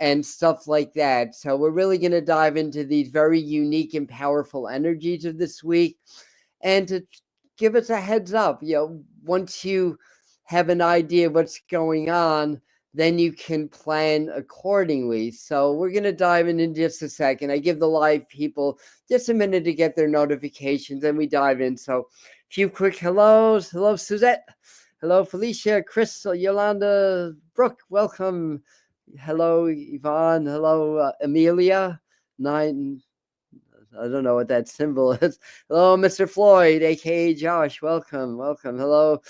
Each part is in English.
and stuff like that. So we're really going to dive into these very unique and powerful energies of this week, and to give us a heads up, once you have an idea of what's going on, then you can plan accordingly. So we're going to dive in just a second. I give the live people just a minute to get their notifications, and we dive in. So a few quick hellos. Hello, Suzette. Hello, Felicia, Crystal, Yolanda, Brooke, welcome. Hello, Yvonne. Hello, Amelia. Nine. I don't know what that symbol is. Hello, Mr. Floyd, aka Josh. Welcome. Hello,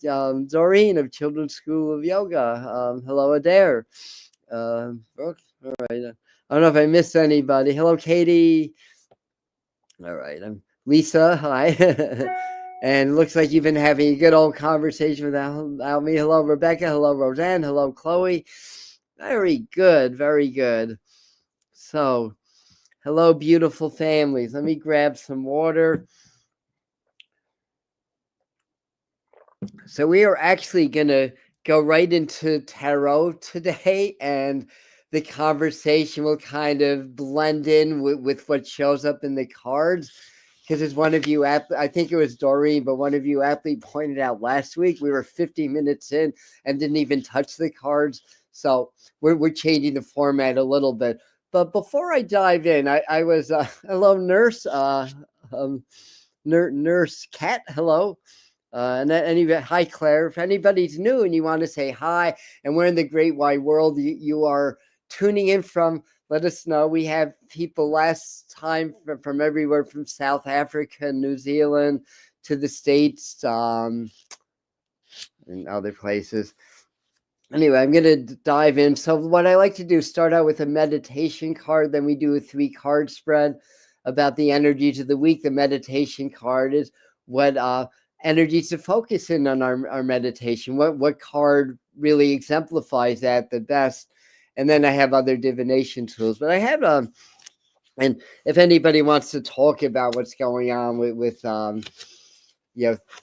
Doreen of Children's School of Yoga. Hello, Adair. Brooke. All right. I don't know if I missed anybody. Hello, Katie. All right. I'm Lisa. Hi. And it looks like you've been having a good old conversation without me. Hello, Rebecca. Hello, Roseanne. Hello, Chloe. Very good. Very good. So, hello, beautiful families. Let me grab some water. So we are actually going to go right into tarot today, and the conversation will kind of blend in with what shows up in the cards. Because as one of you, I think it was Doreen, but one of you aptly pointed out last week, we were 50 minutes in and didn't even touch the cards. So we're changing the format a little bit. But before I dive in, I was, hello, Nurse, Nurse Cat, hello. Hi, Claire. If anybody's new and you want to say hi, and we're in the great wide world, you are tuning in from, let us know. We have people last time from everywhere, from South Africa, New Zealand, to the States, and other places. Anyway, I'm going to dive in. So what I like to do is start out with a meditation card. Then we do a 3-card spread about the energies of the week. The meditation card is what energies to focus in on our meditation. What card really exemplifies that the best? And then I have other divination tools. But I have and if anybody wants to talk about what's going on with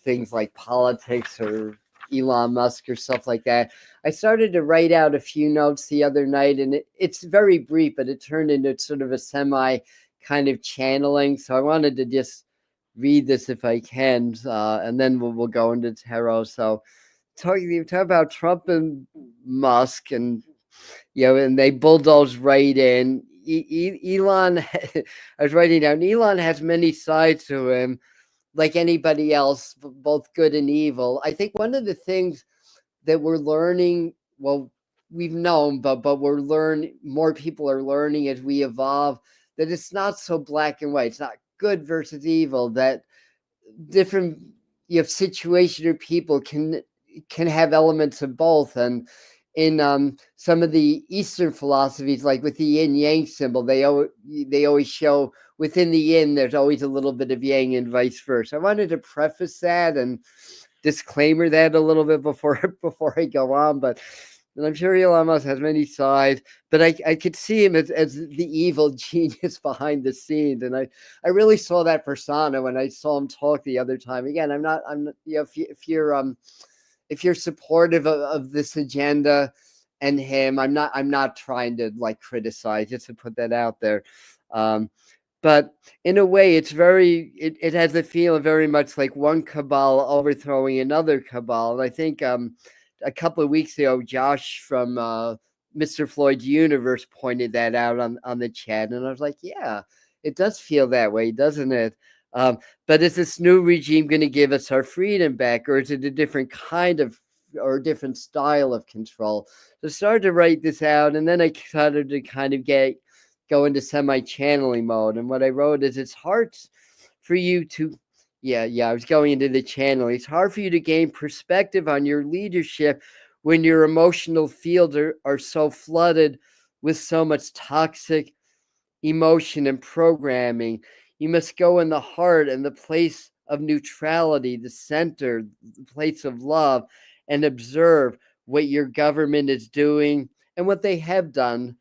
things like politics or Elon Musk or stuff like that, I started to write out a few notes the other night, and it's very brief, but it turned into sort of a semi kind of channeling. So I wanted to just read this if I can, and then we'll go into tarot. So talk about Trump and Musk, and and they bulldoze right in. Elon, I was writing down, Elon has many sides to him, like anybody else, both good and evil. I think one of the things that we're learning, well, we've known, but more people are learning as we evolve, that it's not so black and white. It's not good versus evil, that different situation or people can have elements of both. And in some of the Eastern philosophies, like with the yin yang symbol, they always show within the yin there's always a little bit of yang and vice versa. I wanted to preface that and disclaimer that a little bit before I go on, but I'm sure Elon Musk has many sides, but I could see him as the evil genius behind the scenes, and I really saw that persona when I saw him talk the other time. Again, I'm if you're supportive of this agenda and him, I'm not trying to like criticize, just to put that out there. But in a way, it's it has a feel very much like one cabal overthrowing another cabal. And I think a couple of weeks ago, Josh from Mr. Floyd's Universe pointed that out on the chat. And I was like, yeah, it does feel that way, doesn't it? But is this new regime going to give us our freedom back, or is it a different kind of or a different style of control? So I started to write this out, and then I started to kind of go into semi-channeling mode. And what I wrote is, it's hard for you to, I was going into the channeling. It's hard for you to gain perspective on your leadership when your emotional fields are so flooded with so much toxic emotion and programming. You must go in the heart and the place of neutrality, the center, the place of love, and observe what your government is doing and what they have done.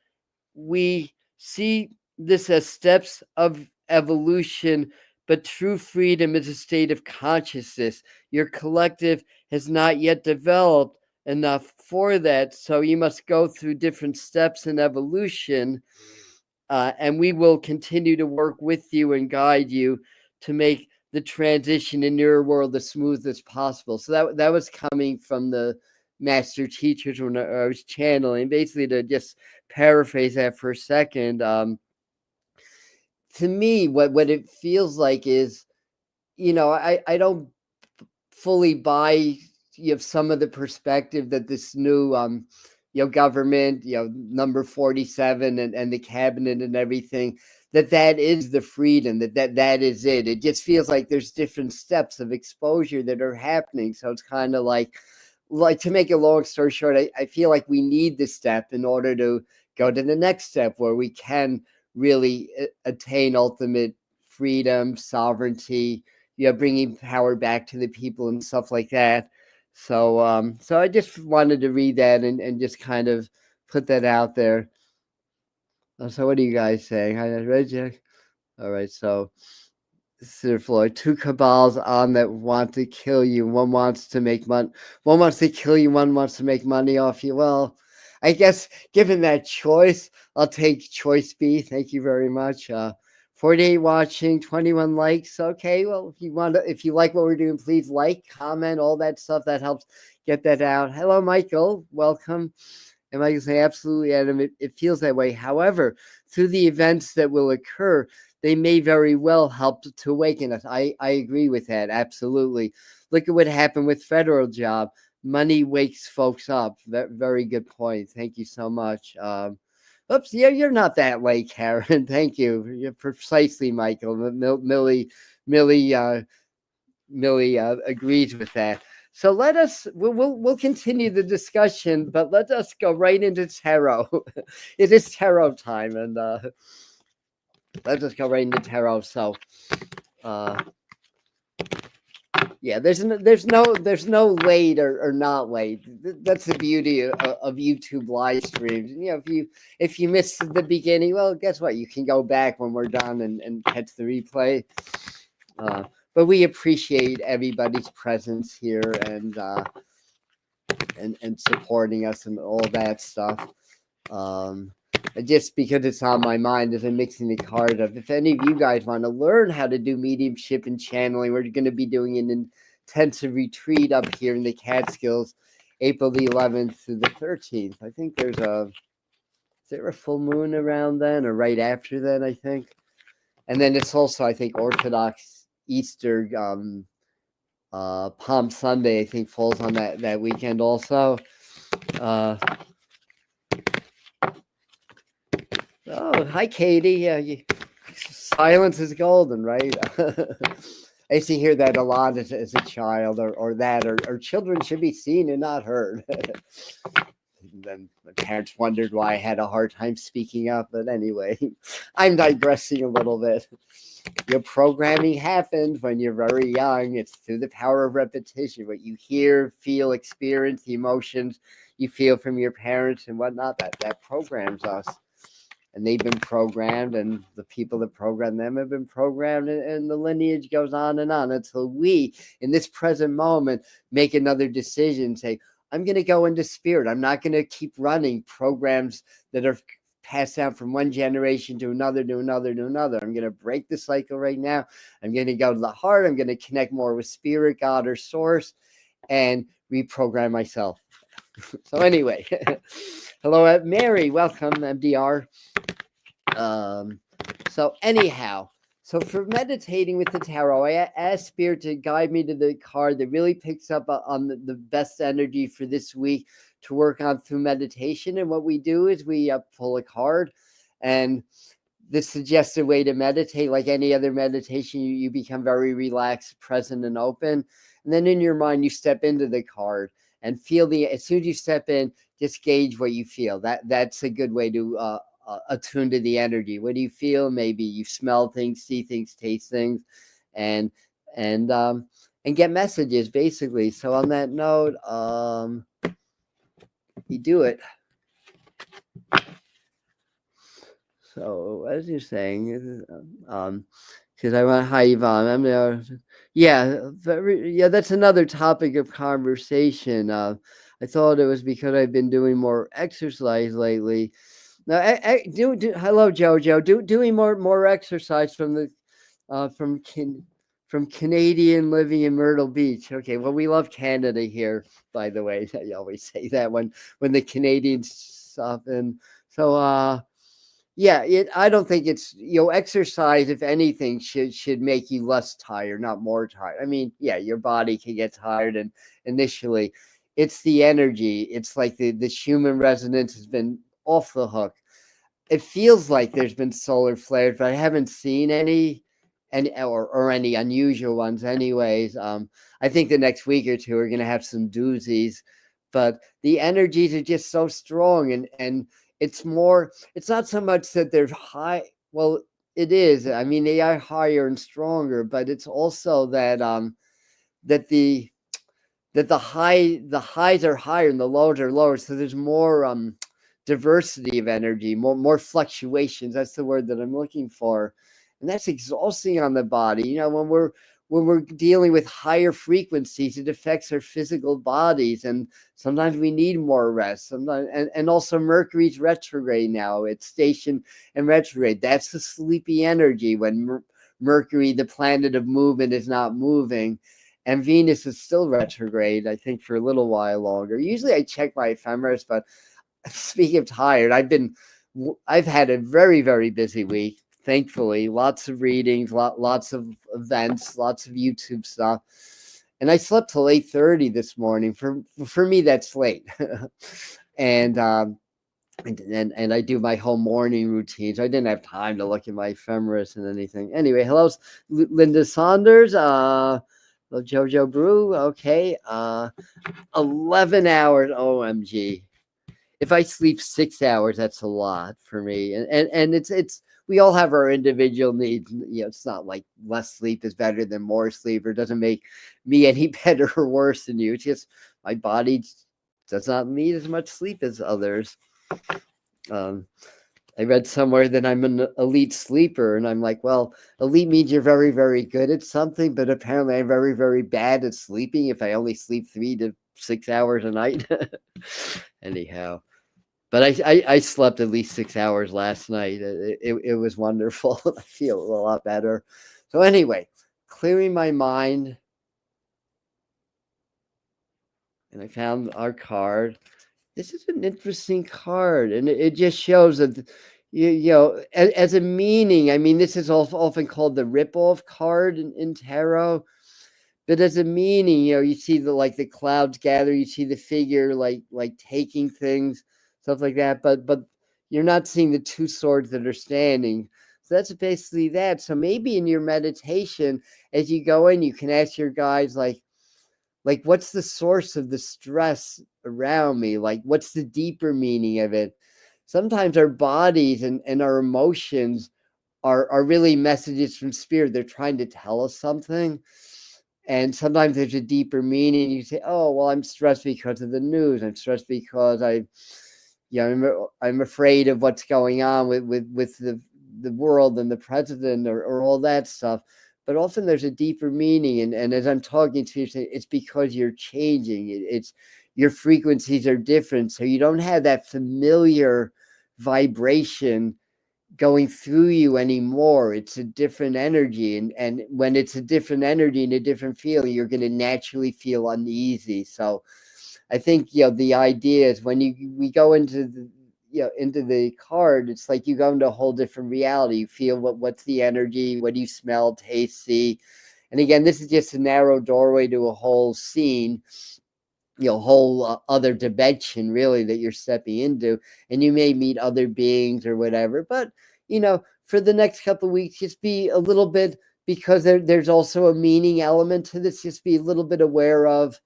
We see this as steps of evolution, but true freedom is a state of consciousness. Your collective has not yet developed enough for that. So you must go through different steps in evolution, and we will continue to work with you and guide you to make the transition in your world as smooth as possible. So that was coming from the master teachers when I was channeling. Basically, to just paraphrase that for a second, to me, what it feels like is, I don't fully buy some of the perspective that this new government, number 47 and the cabinet and everything, that is the freedom, that is it. It just feels like there's different steps of exposure that are happening. So it's kind of like to make a long story short, I feel like we need this step in order to go to the next step where we can really attain ultimate freedom, sovereignty, bringing power back to the people and stuff like that. So, so I just wanted to read that and just kind of put that out there. So, what are you guys saying? Hi, Reggie. All right, so Sir Floyd, two cabals on that want to kill you. One wants to make money. One wants to kill you. One wants to make money off you. Well, I guess given that choice, I'll take choice B. Thank you very much. 48 watching, 21 likes. Okay, well, if you like what we're doing, please like, comment, all that stuff. That helps get that out. Hello, Michael. Welcome. And Michael say, absolutely, Adam. It feels that way. However, through the events that will occur, they may very well help to awaken us. I agree with that. Absolutely. Look at what happened with federal job. Money wakes folks up. Very good point. Thank you so much. Oops, yeah, you're not that late, Karen. Thank you. You're precisely, Michael. Millie agrees with that. So we'll continue the discussion, but let us go right into tarot. It is tarot time, and let's just go right into tarot. So, yeah, there's no late or not late. That's the beauty of YouTube live streams. If you missed the beginning, well, guess what? You can go back when we're done and catch the replay. But we appreciate everybody's presence here and supporting us and all that stuff. Just because it's on my mind as I'm mixing the card up. If any of you guys want to learn how to do mediumship and channeling, we're going to be doing an intensive retreat up here in the Catskills, April the 11th through the 13th. I think is there a full moon around then or right after then, I think. And then it's also, I think, Orthodox Easter Palm Sunday, I think, falls on that weekend also. Oh, hi, Katie. Yeah, silence is golden, right? I used to hear that a lot as a child, or children should be seen and not heard. And then my parents wondered why I had a hard time speaking up. But anyway, I'm digressing a little bit. Your programming happens when you're very young. It's through the power of repetition. What you hear, feel, experience, the emotions you feel from your parents and whatnot, that programs us. And they've been programmed, and the people that program them have been programmed, and the lineage goes on until we, in this present moment, make another decision, say, I'm going to go into spirit. I'm not going to keep running programs that are passed down from one generation to another, to another, to another. I'm going to break the cycle right now. I'm going to go to the heart. I'm going to connect more with spirit, God, or source, and reprogram myself. So anyway, hello, Mary. Welcome, MDR. So anyhow, so for meditating with the tarot, I asked Spirit to guide me to the card that really picks up on the best energy for this week to work on through meditation. And what we do is we pull a card, and the suggested way to meditate, like any other meditation, you become very relaxed, present, and open. And then in your mind, you step into the card and feel as soon as you step in, just gauge what you feel. That's a good way to attune to the energy. What do you feel? Maybe you smell things, see things, taste things, and get messages, basically. So on that note, you do it. So as you're saying, because I want hi Yvonne. Yeah, yeah. That's another topic of conversation. I thought it was because I've been doing more exercise lately. Now, hello Jojo. Doing more exercise from the from from Canadian living in Myrtle Beach. Okay, well we love Canada here. By the way, I always say that when the Canadians stop and so yeah, I don't think it's exercise. If anything, should make you less tired, not more tired. I mean, yeah, your body can get tired, and initially, it's the energy. It's like the human resonance has been off the hook. It feels like there's been solar flares, but I haven't seen or any unusual ones. Anyways, I think the next week or two are going to have some doozies, but the energies are just so strong, and it's more. It's not so much that they're high. Well, it is. I mean, they are higher and stronger, but it's also that that the the highs are higher and the lows are lower. So there's more diversity of energy, more fluctuations. That's the word that I'm looking for, and that's exhausting on the body. When we're dealing with higher frequencies, it affects our physical bodies, and sometimes we need more rest. Sometimes, and also Mercury's retrograde now. It's stationed and retrograde. That's the sleepy energy when Mercury, the planet of movement, is not moving. And Venus is still retrograde, I think, for a little while longer. Usually I check my ephemeris, but speaking of tired, I've had a very, very busy week. Thankfully, lots of readings, lots of events, lots of YouTube stuff, and I slept till 8:30 this morning. For me, that's late, and and I do my whole morning routines. I didn't have time to look at my ephemeris and anything. Anyway, hello, Linda Saunders. Jojo Brew. Okay, 11 hours. OMG. If I sleep 6 hours, that's a lot for me. And it's we all have our individual needs. It's not like less sleep is better than more sleep, or doesn't make me any better or worse than you. It's just my body does not need as much sleep as others. I read somewhere that I'm an elite sleeper, and I'm like, well, elite means you're very, very good at something, but apparently I'm very, very bad at sleeping if I only sleep 3 to 6 hours a night. Anyhow, but I slept at least 6 hours last night. It was wonderful. I feel a lot better. So anyway, clearing my mind, and I found our card. This is an interesting card, and it just shows that as a meaning. I mean, this is often called the rip-off card in tarot, but as a meaning, you see the clouds gather, you see the figure like taking things, stuff like that, but you're not seeing the two swords that are standing. So that's basically that. So maybe in your meditation, as you go in, you can ask your guides like what's the source of the stress around me? Like what's the deeper meaning of it? Sometimes our bodies and our emotions are really messages from spirit. They're trying to tell us something. And sometimes there's a deeper meaning. You say, oh, well, I'm stressed because of the news. I'm stressed because I'm afraid of what's going on with the world and the president or all that stuff. But often there's a deeper meaning. And as I'm talking to you, it's because you're changing. It's your frequencies are different. So you don't have that familiar vibration going through you anymore. It's a different energy. And when it's a different energy and a different feeling, you're going to naturally feel uneasy. So I think, the idea is when we go into into the card, it's like you go into a whole different reality. You feel what's the energy, what do you smell, taste, see. And again, this is just a narrow doorway to a whole scene, whole other dimension really that you're stepping into, and you may meet other beings or whatever. But for the next couple of weeks, just be a little bit, because there's also a meaning element to this. Just be a little bit aware of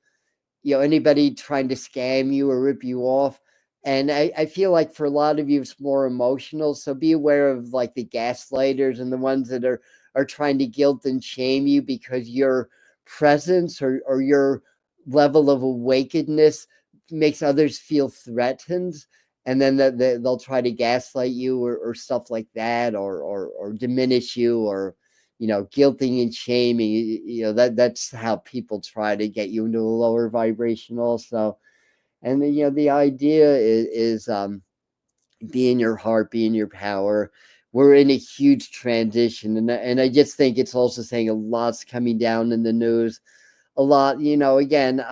anybody trying to scam you or rip you off. And I feel like for a lot of you it's more emotional, so be aware of like the gaslighters and the ones that are trying to guilt and shame you because your presence or your level of awakenedness makes others feel threatened, and then they'll try to gaslight you or stuff like that, or diminish you, or guilting and shaming. That's how people try to get you into a lower vibration also. And then, the idea is be in your heart, be in your power. We're in a huge transition, and I just think it's also saying a lot's coming down in the news. A lot, again,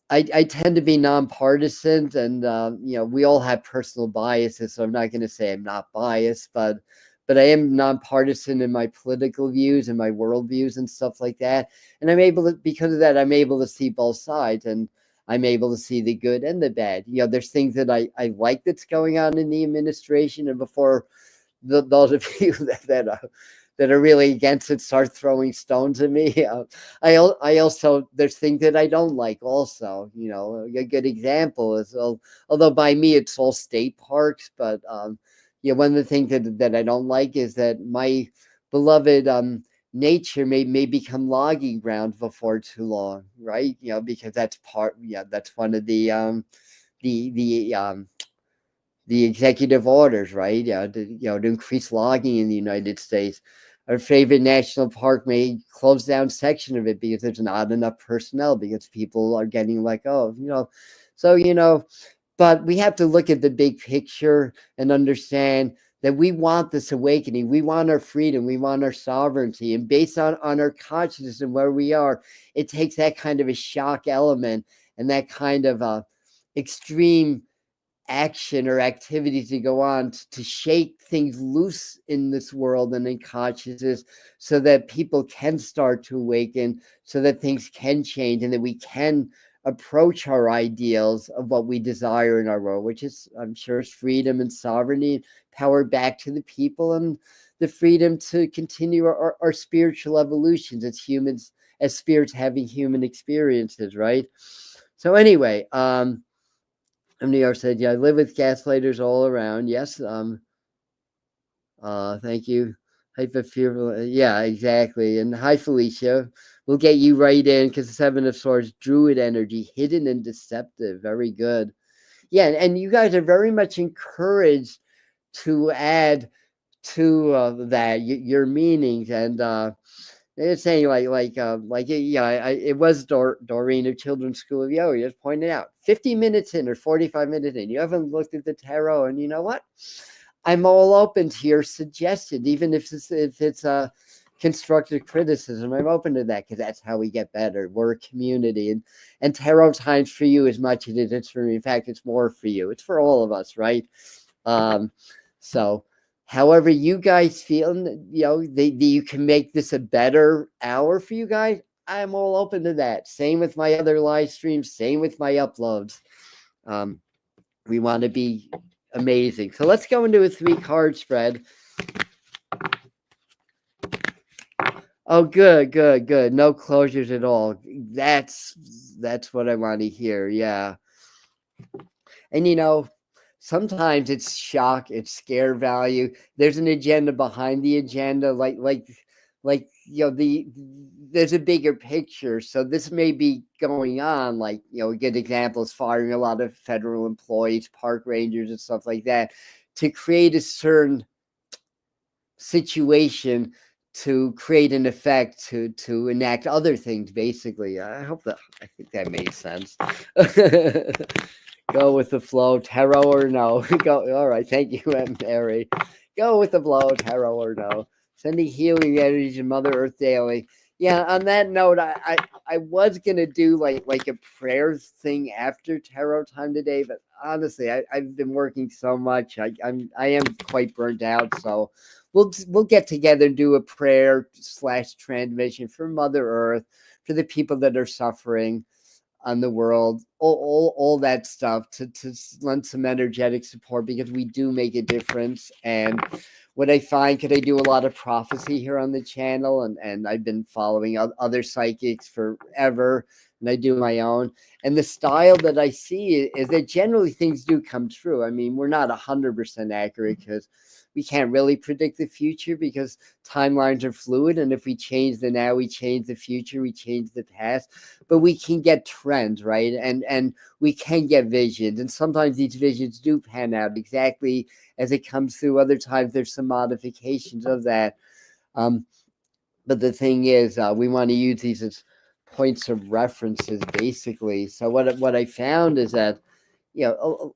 I tend to be nonpartisan, and we all have personal biases. So I'm not going to say I'm not biased, but I am nonpartisan in my political views and my world views and stuff like that. And I'm able to, because of that, I'm able to see both sides, and I'm able to see the good and the bad. There's things that I like that's going on in the administration, and before those of you that are really against it start throwing stones at me. I also, there's things that I don't like also. A good example is, although by me it's all state parks, but one of the things that I don't like is that my beloved nature may become logging ground before too long, right? Because that's that's one of the executive orders, right? To increase logging in the United States. Our favorite national park may close down section of it because there's not enough personnel, because people are getting let go. So but we have to look at the big picture and understand that we want this awakening. We want our freedom. We want our sovereignty. And based on our consciousness and where we are, it takes that kind of a shock element and that kind of extreme action or activity to go on to shake things loose in this world and in consciousness, so that people can start to awaken, so that things can change, and that we can approach our ideals of what we desire in our world, which is, I'm sure, is freedom and sovereignty, power back to the people, and the freedom to continue our spiritual evolutions as humans, as spirits having human experiences, right? So anyway, New York said, yeah, I live with gaslighters all around. Yes. Thank you. Fearful. Yeah, exactly. And hi, Felicia. We'll get you right in, because the Seven of Swords, druid energy, hidden and deceptive. Very good. Yeah, and you guys are very much encouraged to add to that your meanings, and they're saying it was Doreen of Children's School of Yoga just pointed out, 50 minutes in or 45 minutes in, you haven't looked at the tarot, and you know what? I'm all open to your suggestion, even if it's a constructive criticism. I'm open to that, because that's how we get better. We're a community, and tarot time's for you as much as it is for me. In fact, it's more for you. It's for all of us, right? So however you guys feel, you can make this a better hour for you guys. I'm all open to that. Same with my other live streams. Same with my uploads. We want to be amazing. So let's go into a 3-card spread. Oh, good. No closures at all. That's what I want to hear. Yeah. And sometimes it's shock, it's scare value. There's an agenda behind the agenda, there's a bigger picture. So this may be going on, a good example is firing a lot of federal employees, park rangers and stuff like that, to create a certain situation, to create an effect, to enact other things, basically. I think that made sense. Go with the flow, tarot or no. Go. All right. Thank you, Mary. Go with the flow, tarot or no. Sending healing energy to Mother Earth daily. Yeah. On that note, I was gonna do like a prayer thing after tarot time today, but honestly, I've been working so much. I am quite burnt out. So we'll get together and do a prayer / transmission for Mother Earth, for the people that are suffering on the world, all that stuff, to lend some energetic support, because we do make a difference. And what I find, because I do a lot of prophecy here on the channel, and I've been following other psychics forever, and I do my own, and the style that I see is that generally things do come true. I mean, we're not 100% accurate, because we can't really predict the future, because timelines are fluid, and if we change the now, we change the future, we change the past, but we can get trends, right? And we can get visions, and sometimes these visions do pan out exactly as it comes through. Other times there's some modifications of that. But the thing is, we want to use these as points of references, basically. So what I found is that,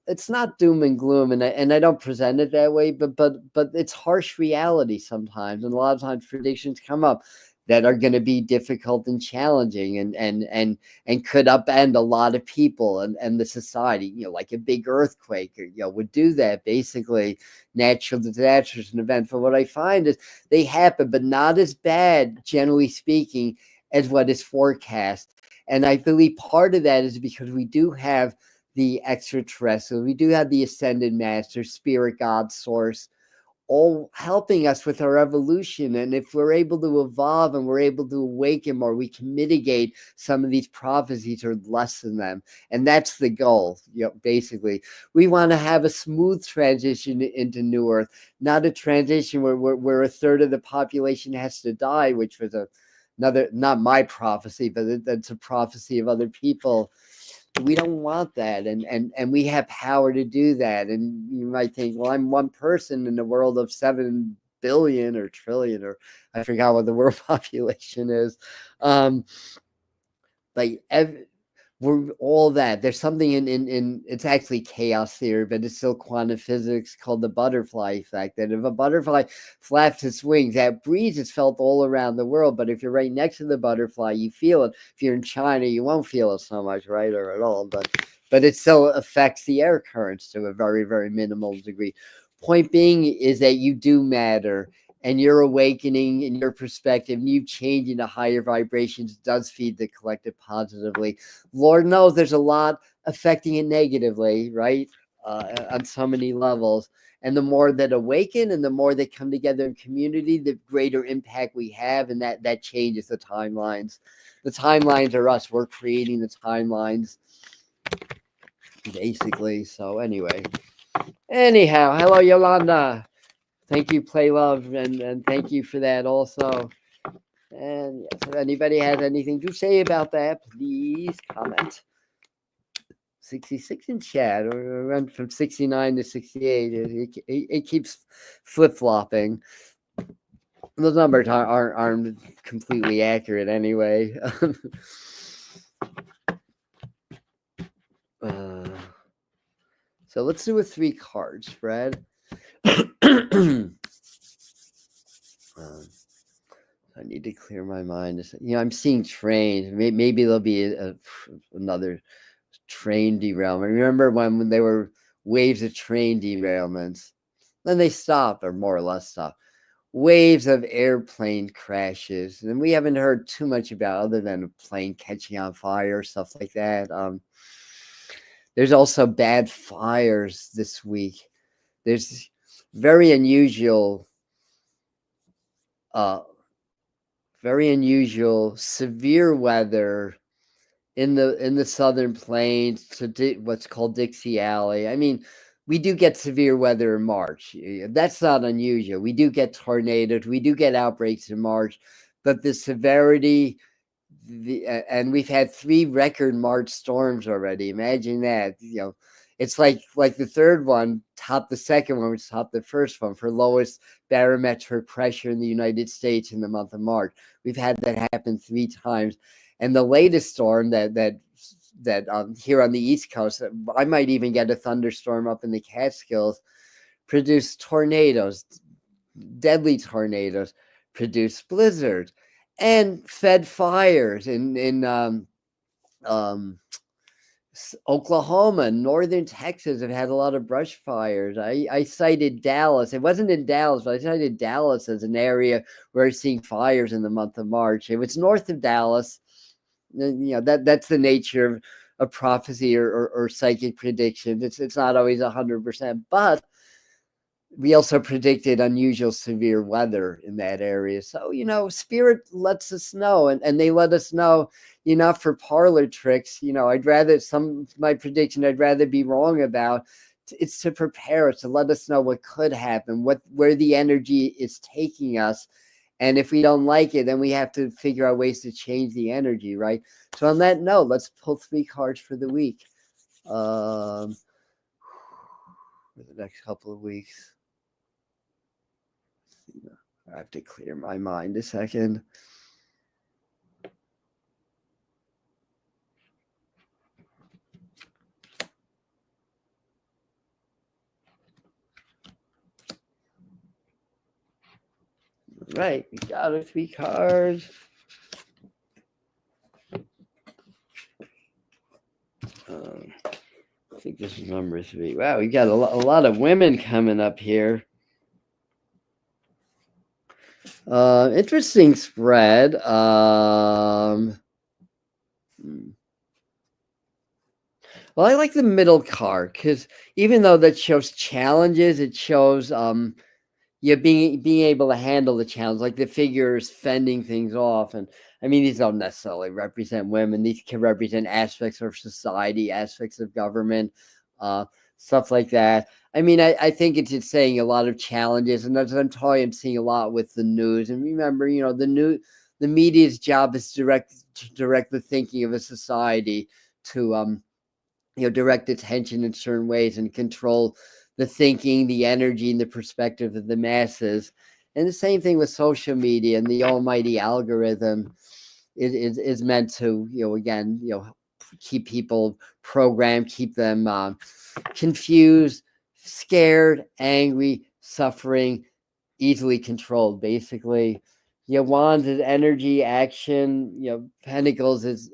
it's not doom and gloom, and I don't present it that way, but it's harsh reality sometimes, and a lot of times predictions come up that are going to be difficult and challenging, and could upend a lot of people and the society. Like a big earthquake, would do that, basically. Natural disasters and events. But what I find is they happen, but not as bad, generally speaking, as what is forecast. And I believe part of that is because we do have the extraterrestrial, we do have the ascended master, spirit, God, source, all helping us with our evolution. And if we're able to evolve and we're able to awaken more, we can mitigate some of these prophecies or lessen them. And that's the goal. Basically, we want to have a smooth transition into New Earth, not a transition where a third of the population has to die, which was another, not my prophecy, but that's a prophecy of other people. We don't want that, and we have power to do that. And you might think, well, I'm one person in the world of 7 billion or trillion, or I forgot what the world population is. Like we're all that. There's something in it's actually chaos theory, but it's still quantum physics, called the butterfly effect. That if a butterfly flaps its wings, that breeze is felt all around the world. But if you're right next to the butterfly, you feel it. If you're in China, you won't feel it so much, right, or at all. But it still affects the air currents to a very, very minimal degree. Point being is that you do matter. And your awakening and your perspective, and you changing to higher vibrations, does feed the collective positively. Lord knows there's a lot affecting it negatively, right? On so many levels. And the more that awaken and the more they come together in community, the greater impact we have. And that changes the timelines. The timelines are us. We're creating the timelines, basically. So anyhow, hello, Yolanda. Thank you, Play Love, and thank you for that also. And yes, if anybody has anything to say about that, please comment. 66 in chat, or went from 69 to 68. It keeps flip-flopping. Those numbers aren't completely accurate anyway. So let's do a 3 card spread. I need to clear my mind. I'm seeing trains. Maybe there'll be another train derailment. Remember when there were waves of train derailments? Then they stopped, or more or less stopped. Waves of airplane crashes. And we haven't heard too much about, other than a plane catching on fire, stuff like that. There's also bad fires this week. There's very unusual severe weather in the southern plains to what's called Dixie Alley. I mean, we do get severe weather in March. That's not unusual. We do get tornadoes. We do get outbreaks in March, but the severity, and we've had 3 record March storms already. Imagine that. It's like the third one topped the second one, which topped the first one for lowest barometric pressure in the United States in the month of March. We've had that happen 3 times. And the latest storm that here on the East Coast, I might even get a thunderstorm up in the Catskills, produced tornadoes, deadly tornadoes, produced blizzards, and fed fires in Oklahoma and northern Texas have had a lot of brush fires. I cited Dallas. It wasn't in Dallas, but I cited Dallas as an area where I'm seeing fires in the month of March. If it's north of Dallas, that's the nature of prophecy or psychic prediction. It's not always 100%, but we also predicted unusual severe weather in that area. So, Spirit lets us know, and they let us know, for parlor tricks. I'd rather my prediction, I'd rather be wrong about. It's to prepare us, to let us know what could happen, where the energy is taking us. And if we don't like it, then we have to figure out ways to change the energy, right? So on that note, let's pull 3 cards for the week. For the next couple of weeks. I have to clear my mind a second. Right, we got our 3 cards. I think this is number 3. Wow, we got a lot of women coming up here. Interesting spread. Well, I like the middle card because even though that shows challenges, it shows being able to handle the challenge, like the figures fending things off. And I mean, these don't necessarily represent women. These can represent aspects of society, aspects of government, stuff like that. I mean, I think it's just saying a lot of challenges, and as I'm telling you, I'm seeing a lot with the news. And remember, the media's job is to direct the thinking of a society to direct attention in certain ways and control the thinking, the energy, and the perspective of the masses. And the same thing with social media and the almighty algorithm is meant to, again, keep people programmed, keep them confused, scared, angry, suffering, easily controlled, basically. Wands is energy, action. Pentacles is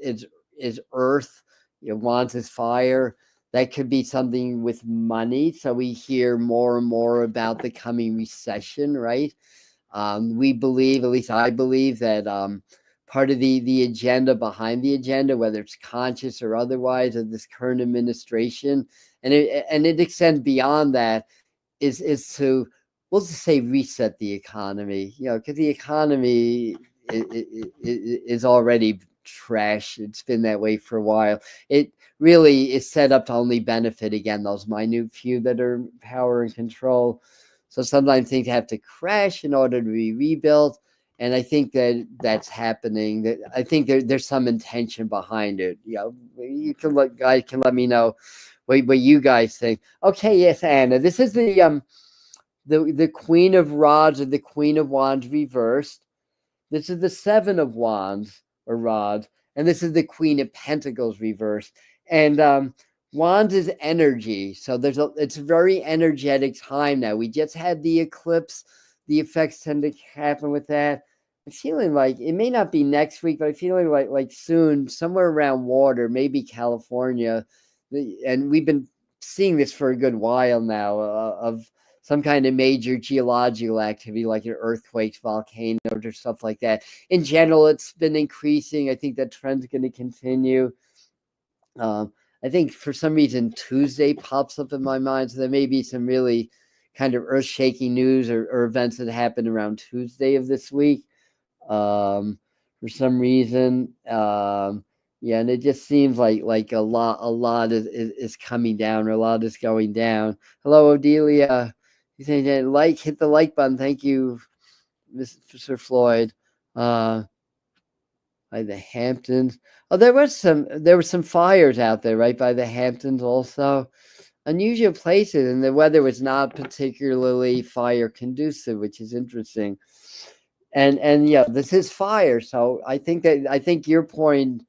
earth. Wands is fire. That could be something with money. So we hear more and more about the coming recession, right? We believe, at least I believe, that part of the agenda behind the agenda, whether it's conscious or otherwise, of this current administration, and it extends beyond that, is to, we'll just say, reset the economy. Because the economy is already trash. It's been that way for a while. It really is set up to only benefit, again, those minute few that are in power and control. So sometimes things have to crash in order to be rebuilt. And I think that's happening. That I think there's some intention behind it. You can let me know what you guys think. Okay, yes, Anna. This is the Queen of Rods or the Queen of Wands reversed. This is the Seven of Wands or rods, and this is the Queen of Pentacles reversed. And Wands is energy, so it's a very energetic time now. We just had the eclipse. The effects tend to happen with that. I'm feeling like it may not be next week, but I'm feeling like soon, somewhere around water, maybe California, and we've been seeing this for a good while now, of some kind of major geological activity like an earthquake, volcanoes, or stuff like that. In general, it's been increasing. I think that trend's going to continue. I think for some reason Tuesday pops up in my mind, so there may be some really kind of earth-shaking news or events that happen around Tuesday of this week. For some reason, yeah, and it just seems like a lot is coming down, or a lot is going down. Hello, Odelia. You saying hit the like button. Thank you, Mr. Floyd. By the Hamptons. Oh, there were some fires out there, right, by the Hamptons also. Unusual places, and the weather was not particularly fire conducive, which is interesting. And yeah, this is fire. So I think your point,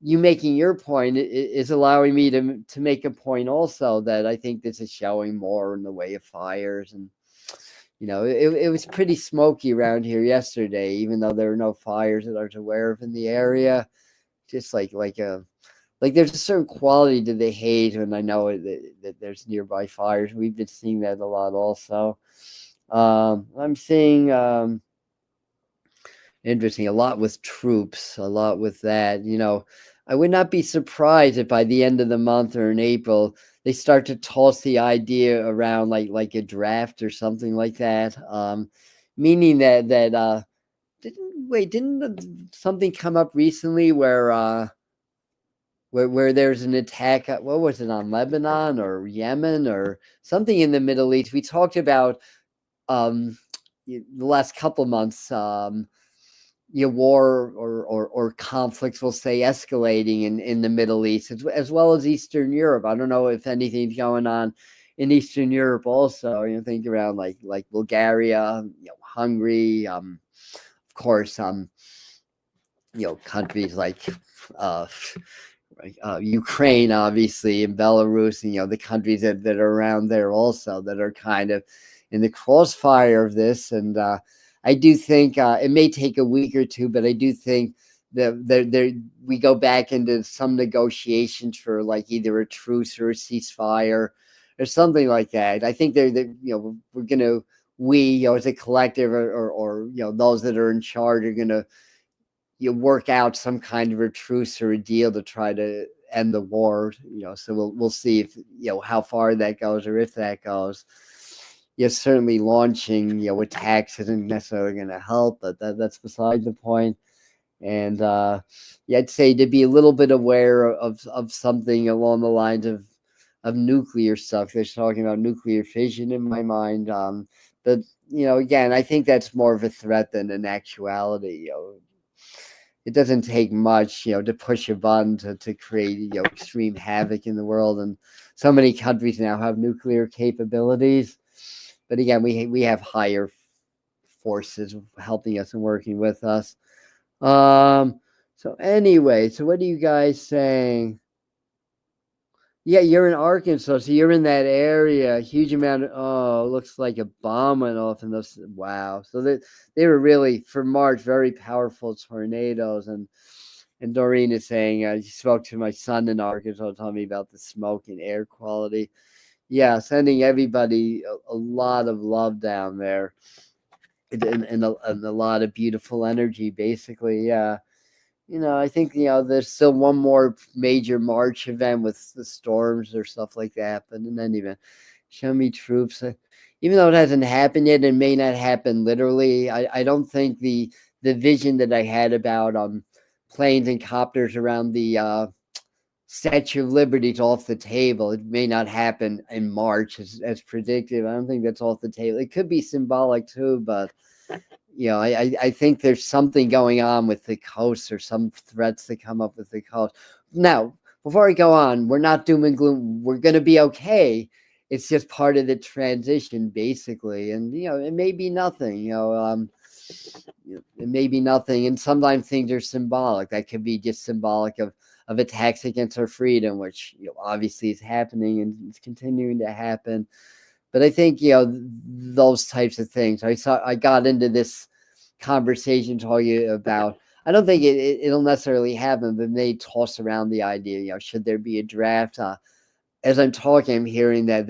you making your point, is allowing me to make a point also, that I think this is showing more in the way of fires. And it was pretty smoky around here yesterday, even though there were no fires that I was aware of in the area. Just like there's a certain quality to the haze when I know that there's nearby fires. We've been seeing that a lot also. I'm seeing interesting, a lot with troops, a lot with that. I would not be surprised if by the end of the month or in April they start to toss the idea around like a draft or something like that. Meaning that didn't something come up recently where there's an attack? What was it, on Lebanon or Yemen or something in the Middle East? We talked about the last couple months. War or conflicts, we'll say, escalating in the Middle East, as well as Eastern Europe. I don't know if anything's going on in Eastern Europe also. Think around like Bulgaria, Hungary, of course, countries like uh, Ukraine, obviously, and Belarus, and the countries that are around there also that are kind of in the crossfire of this. And I do think it may take a week or two, but I do think that we go back into some negotiations for like either a truce or a ceasefire or something like that. I think we're gonna as a collective or those that are in charge are gonna work out some kind of a truce or a deal to try to end the war. So we'll see if how far that goes or if that goes. Certainly launching attacks isn't necessarily going to help, but that's beside the point. And I'd say to be a little bit aware of something along the lines of nuclear stuff. They're talking about nuclear fission in my mind. But again, I think that's more of a threat than an actuality. It doesn't take much, to push a button to create, extreme havoc in the world. And so many countries now have nuclear capabilities. But again, we have higher forces helping us and working with us. So anyway, so what are you guys saying? Yeah, you're in Arkansas, so you're in that area. Huge amount of looks like a bomb went off in those. Wow, so they were really for March very powerful tornadoes. And Doreen is saying she spoke to my son in Arkansas, telling me about the smoke and air quality. Yeah, sending everybody a lot of love down there, and a lot of beautiful energy. Basically, yeah. I think, there's still one more major March event with the storms or stuff like that. But in any event, show me troops. Even though it hasn't happened yet, and may not happen literally, I don't think the vision that I had about planes and copters around the Statue of Liberty is off the table. It may not happen in March as predicted. I don't think that's off the table. It could be symbolic too, but I think there's something going on with the coast or some threats that come up with the coast. Now, before I go on, we're not doom and gloom. We're going to be okay. It's just part of the transition, basically. And, it may be nothing, it may be nothing. And sometimes things are symbolic. That could be just symbolic of attacks against our freedom, which, obviously is happening and it's continuing to happen. But I think, those types of things. I got into this conversation talking about, I don't think it'll necessarily happen, but they toss around the idea, should there be a draft? As I'm talking, I'm hearing that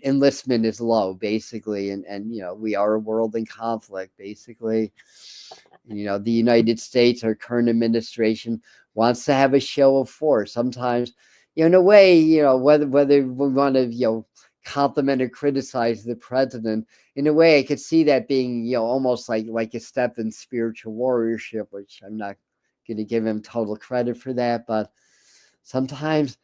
enlistment is low, basically. And we are a world in conflict, basically. And, the United States, our current administration, wants to have a show of force. Sometimes, in a way, whether we want to, compliment or criticize the president, in a way I could see that being almost like a step in spiritual warriorship, which I'm not going to give him total credit for that. But sometimes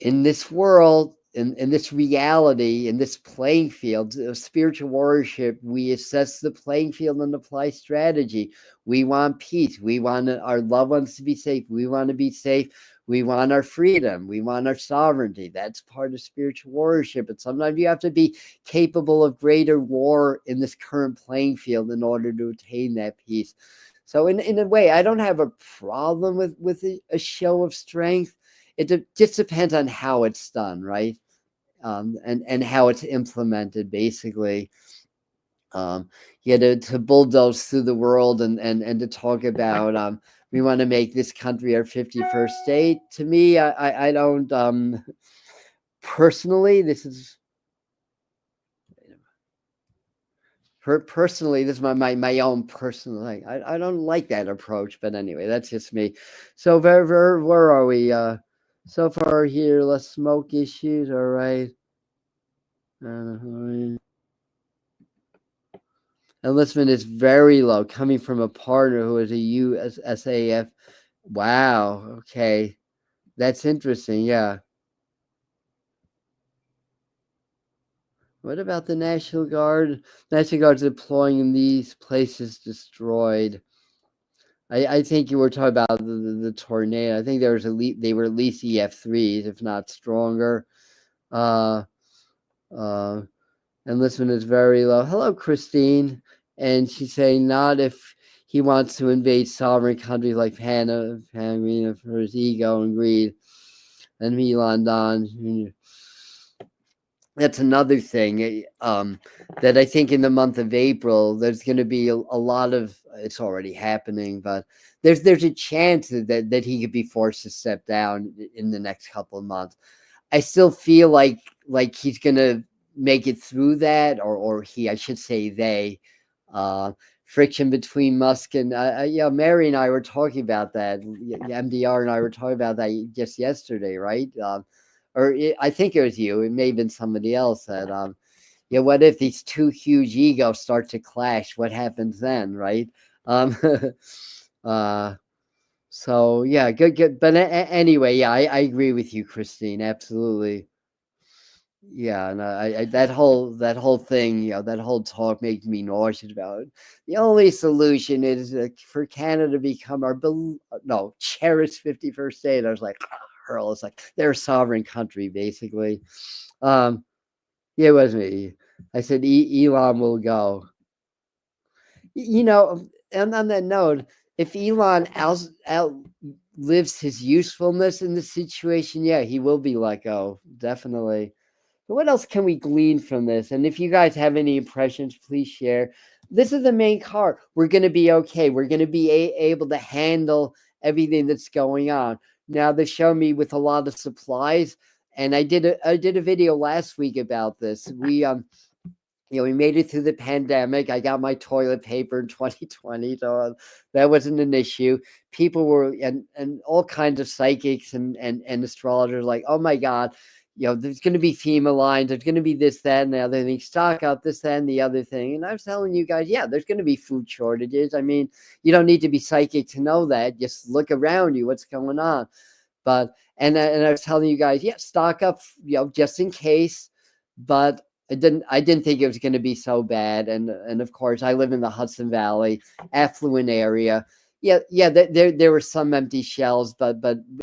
in this world, in this reality, in this playing field of spiritual warriorship, we assess the playing field and apply strategy. We want peace. We want our loved ones to be safe. We want to be safe. We want our freedom. We want our sovereignty. That's part of spiritual warriorship. And sometimes you have to be capable of greater war in this current playing field in order to attain that peace. So in a way, I don't have a problem with a show of strength. It just depends on how it's done, right? And how it's implemented, basically. To bulldoze through the world and to talk about we want to make this country our 51st state. To me, I don't personally. This is my own personal thing. I don't like that approach, but anyway, that's just me. So where are we? So far here, less smoke issues. All right. Enlistment is very low, coming from a partner who is a USAF. Wow. Okay. That's interesting. Yeah. What about the National Guard? National Guard's deploying in these places destroyed. I think you were talking about the tornado. I think they were at least EF3s, if not stronger. Enlistment is very low. Hello, Christine. And she's saying not if he wants to invade sovereign countries like Panamina for his ego and greed. And Elon Don, that's another thing that I think in the month of April there's going to be a lot of. It's already happening, but there's a chance that he could be forced to step down in the next couple of months. I still feel like he's going to make it through that, or he, I should say, they. Uh, Friction between Musk and yeah, Mary and I were talking about that. MDR and I were talking about that just yesterday, right? I think it was you. It may have been somebody else that, yeah, what if these two huge egos start to clash? What happens then, right? Um, uh, so yeah, good. But anyway, yeah, I agree with you, Christine. Absolutely. Yeah, and that whole thing, that whole talk makes me nauseous about it. The only solution is for Canada to become our no cherished 51st state. I was like, hurl. It's like they're a sovereign country, basically. Um, yeah, it was me. I said Elon will go. And on that note, if Elon outlives his usefulness in the situation, yeah, he will be let go, definitely. But what else can we glean from this? And if you guys have any impressions, please share. This is the main car. We're going to be okay. We're going to be able to handle everything that's going on. Now they show me with a lot of supplies, and I did a video last week about this. We made it through the pandemic. I got my toilet paper in 2020, so that wasn't an issue. People were and all kinds of psychics and astrologers like, oh my God, there's going to be FEMA lines. There's going to be this, that, and the other thing. Stock up this, that, and the other thing. And I was telling you guys, yeah, there's going to be food shortages. I mean, you don't need to be psychic to know that. Just look around you, what's going on. But and I was telling you guys, yeah, stock up, just in case. But I didn't think it was going to be so bad. And of course, I live in the Hudson Valley, affluent area. Yeah, there were some empty shelves, but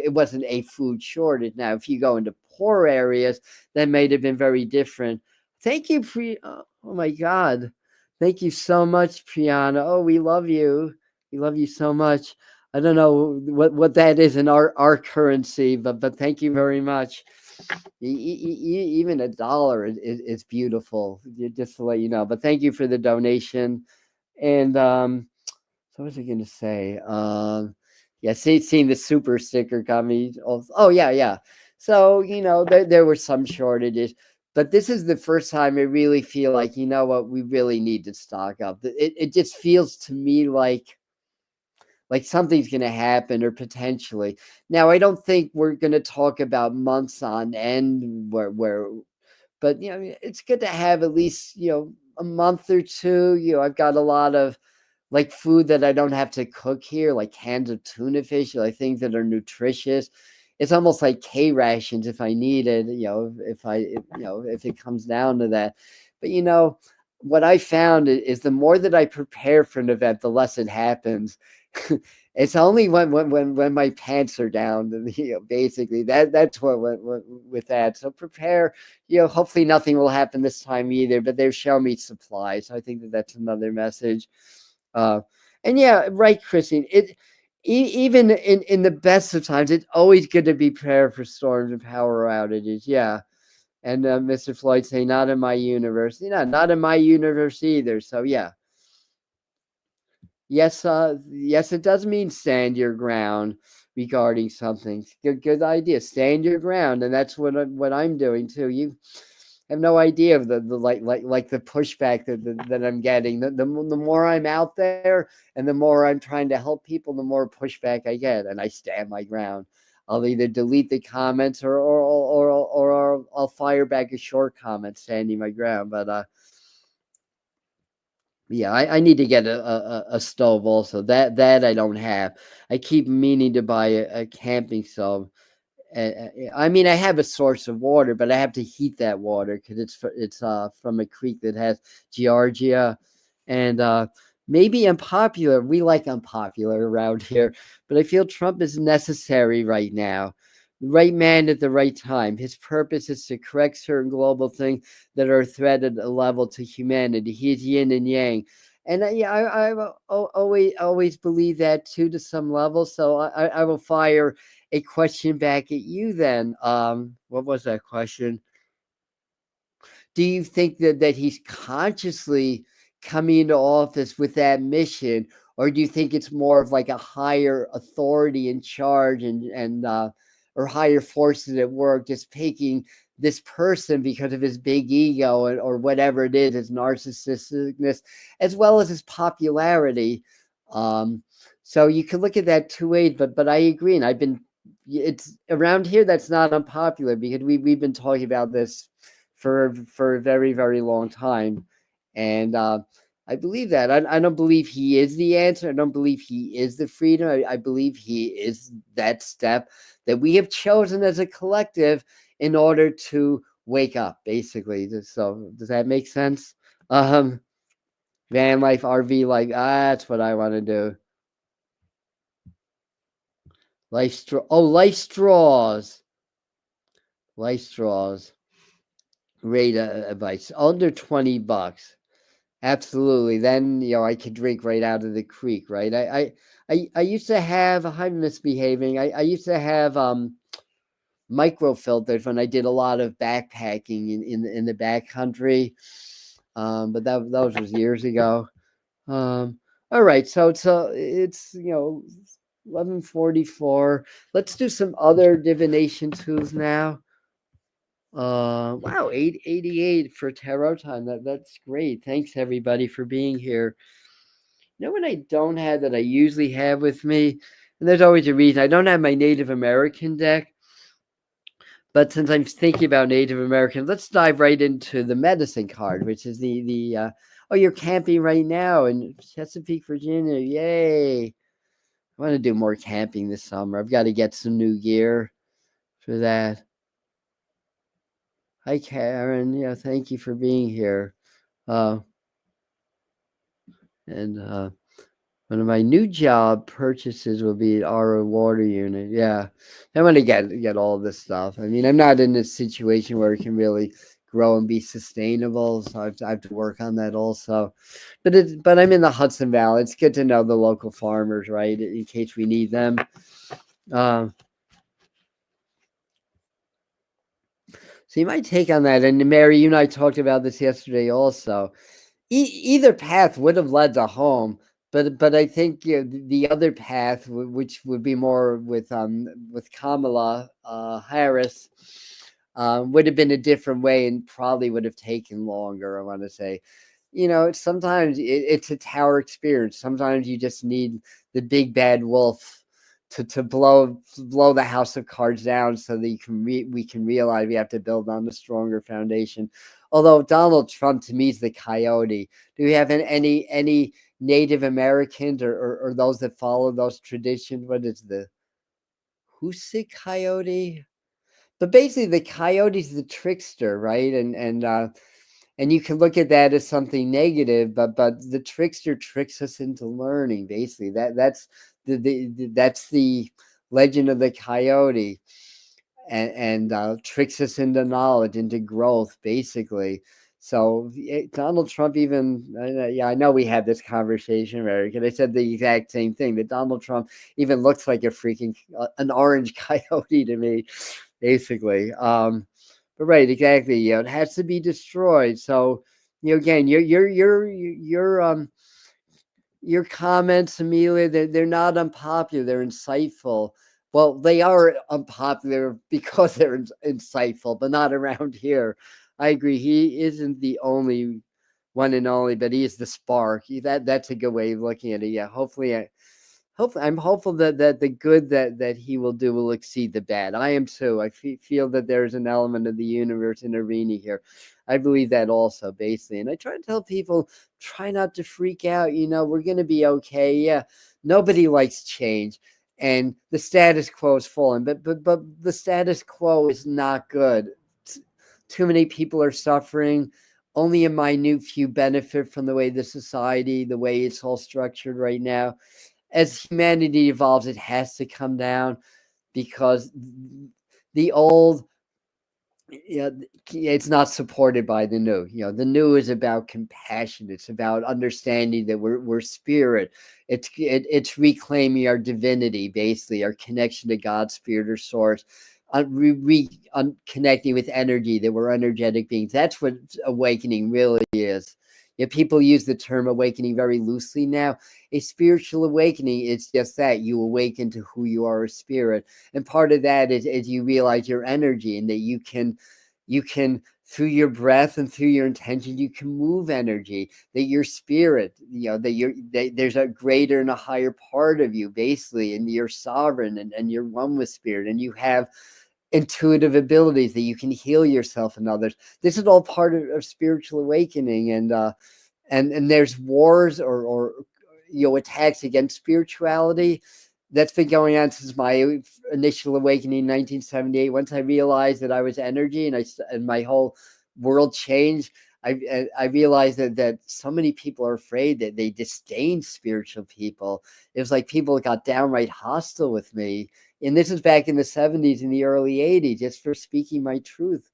it wasn't a food shortage. Now, if you go into poor areas, that may have been very different. Thank you, oh my God, thank you so much, Priyanka. Oh, we love you. We love you so much. I don't know what that is in our currency, but thank you very much. Even $1 is beautiful, just to let you know. But thank you for the donation. And so what was I going to say? Yeah, seeing the super sticker got me. Oh yeah. So there were some shortages, but this is the first time I really feel like, you know what, we really need to stock up. It just feels to me like something's going to happen, or potentially. Now, I don't think we're going to talk about months on end but it's good to have at least, a month or two. I've got a lot of like food that I don't have to cook here, like cans of tuna fish, like things that are nutritious. It's almost like K rations if I need it, if it comes down to that. But what I found is the more that I prepare for an event, the less it happens. It's only when my pants are down, basically that's what with that. So prepare, hopefully nothing will happen this time either, but they've shown me supplies. So I think that's another message. And yeah, right, Christine. Even in the best of times, it's always good to be prepared for storms and power outages. Yeah. And Mr. Floyd saying, not in my universe. Not in my universe either. So yeah. Yes, it does mean stand your ground regarding something. Good idea. Stand your ground, and that's what I'm doing too. You have no idea of the like the pushback that I'm getting. The more I'm out there, and the more I'm trying to help people, the more pushback I get, and I stand my ground. I'll either delete the comments or I'll fire back a short comment standing my ground. But yeah, I need to get a stove also. That I don't have. I keep meaning to buy a camping stove. I mean, I have a source of water, but I have to heat that water because it's from a creek that has Georgia, and maybe unpopular. We like unpopular around here, but I feel Trump is necessary right now. The right man at the right time. His purpose is to correct certain global things that are a threat at a level to humanity. He's yin and yang. And yeah, always believe that too to some level. So I will fire a question back at you then. What was that question? Do you think that he's consciously coming into office with that mission, or do you think it's more of like a higher authority in charge and or higher forces at work just picking this person because of his big ego or whatever it is, his narcissisticness, as well as his popularity? Um, so you can look at that two ways, but I agree, and I've been it's around here that's not unpopular because we've been talking about this for a very very long time, and I believe that. I don't believe he is the answer. I don't believe he is the freedom. I believe he is that step that we have chosen as a collective in order to wake up. Basically, so does that make sense? Um, Van life, RV life. That's what I want to do. Life straw. Oh, life straws. Life straws. Rate advice under $20. Absolutely. Then I could drink right out of the creek, right? I used to have. I'm misbehaving. I used to have micro filters when I did a lot of backpacking in the backcountry. But that was years ago. All right, so it's 11:44. Let's do some other divination tools now. Wow, 888 for tarot time. That's great. Thanks everybody for being here. You know what I don't have that I usually have with me? And there's always a reason. I don't have my Native American deck, but since I'm thinking about Native Americans, let's dive right into the medicine card, which is the oh, you're camping right now in Chesapeake, Virginia. Yay. I want to do more camping this summer. I've got to get some new gear for that. Hi Karen. Yeah, thank you for being here. Uh and one of my new job purchases will be an RO water unit. Yeah, I want to get all this stuff. I mean, I'm not in a situation where it can really grow and be sustainable, so I have to work on that also. But I'm in the Hudson Valley. It's good to know the local farmers, right? In case we need them. Um, so you might take on that. And Mary, you and I talked about this yesterday also. Either path would have led to home, but I think the other path, which would be more with Kamala Harris, would have been a different way and probably would have taken longer. I want to say, sometimes it's a tower experience. Sometimes you just need the big bad wolf to blow the house of cards down so that we can realize we have to build on a stronger foundation. Although Donald Trump to me is the coyote. Do we have any Native Americans or those that follow those traditions? What is the Husic coyote? But basically, the coyote's the trickster, right? And you can look at that as something negative, but the trickster tricks us into learning. Basically, that's the legend of the coyote, and tricks us into knowledge, into growth, basically. So Donald Trump, even yeah, I know we had this conversation, Eric, and I said the exact same thing. That Donald Trump even looks like a freaking an orange coyote to me, basically. But right, exactly. It has to be destroyed. So again, your comments, Amelia, they're not unpopular. They're insightful. Well, they are unpopular because they're insightful, but not around here. I agree. He isn't the only one and only, but he is the spark. That's a good way of looking at it. Yeah. Hopefully, I'm hopeful that the good that he will do will exceed the bad. I am too. I feel that there's an element of the universe in arena here. I believe that also, basically. And I try to tell people, try not to freak out. We're going to be okay. Yeah, nobody likes change, and the status quo is falling. But the status quo is not good. Too many people are suffering. Only a minute few benefit from the way the society, the way it's all structured right now. As humanity evolves, it has to come down because the old Yeah, it's not supported by the new. The new is about compassion. It's about understanding that we're spirit. It's reclaiming our divinity, basically our connection to God, spirit, or source. Connecting with energy, that we're energetic beings. That's what awakening really is. People use the term awakening very loosely now. A spiritual awakening is just that: you awaken to who you are, a spirit. And part of that is you realize your energy, and that you can through your breath and through your intention, you can move energy, that your spirit, that there's a greater and a higher part of you, basically, and you're sovereign, and you're one with spirit, and you have intuitive abilities, that you can heal yourself and others. This is all part of spiritual awakening. And there's wars, or attacks against spirituality that's been going on since my initial awakening in 1978. Once I realized that I was energy, and my whole world changed, I realized that so many people are afraid, that they disdain spiritual people. It was like people got downright hostile with me, and this is back in the 70s and the early 80s, just for speaking my truth.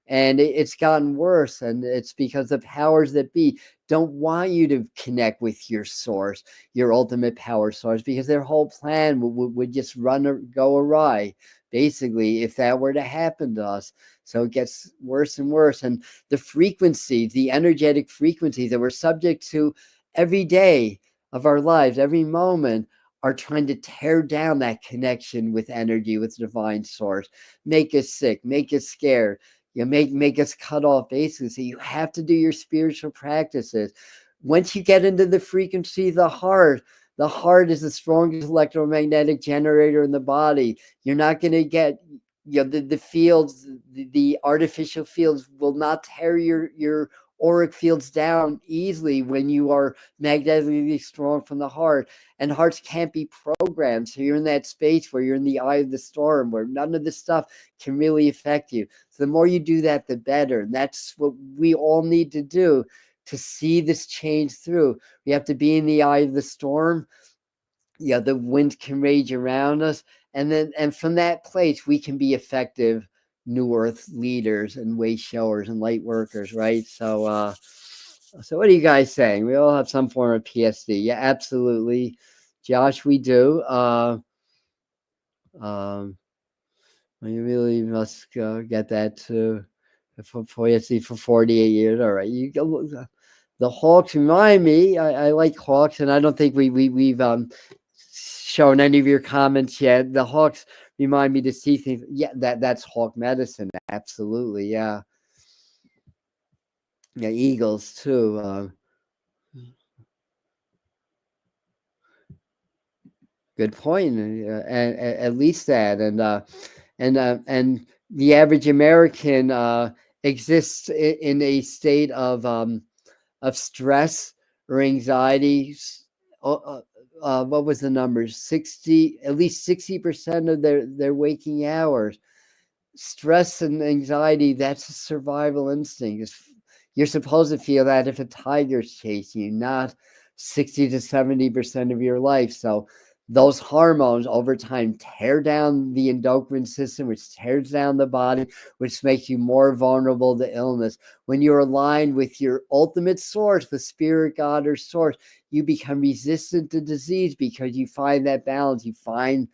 And it's gotten worse, and it's because the powers that be don't want you to connect with your source, your ultimate power source, because their whole plan would just run or go awry, basically, if that were to happen to us. So it gets worse and worse. And the frequencies, the energetic frequencies that we're subject to every day of our lives, every moment, are trying to tear down that connection with energy, with divine source, make us sick, make us scared, make us cut off, basically. So you have to do your spiritual practices. Once you get into the frequency of the heart is the strongest electromagnetic generator in the body. You're not going to get, the fields, the artificial fields will not tear your auric fields down easily when you are magnetically strong from the heart. And hearts can't be programmed, so you're in that space where you're in the eye of the storm, where none of this stuff can really affect you. So the more you do that, the better. And that's what we all need to do to see this change through. We have to be in the eye of the storm. The wind can rage around us, and from that place we can be effective new earth leaders and way showers and light workers, right? So what are you guys saying? We all have some form of PSD. Yeah, absolutely, Josh, we do. Um you really must get that too. For PSD for 48 years. All right, you go. The Hawks remind me. I like Hawks, and I don't think we've shown any of your comments yet. The Hawks remind me to see things. Yeah, that's Hawk medicine. Absolutely, yeah. Yeah, Eagles too. Good point. And at least that, and the average American exists in a state of stress or anxiety. What was the numbers? 60, at least 60% of their waking hours. Stress and anxiety, that's a survival instinct. You're supposed to feel that if a tiger's chasing you, not 60 to 70% of your life. So those hormones over time tear down the endocrine system, which tears down the body, which makes you more vulnerable to illness. When you're aligned with your ultimate source, the spirit, God, or source, you become resistant to disease because you find that balance. You find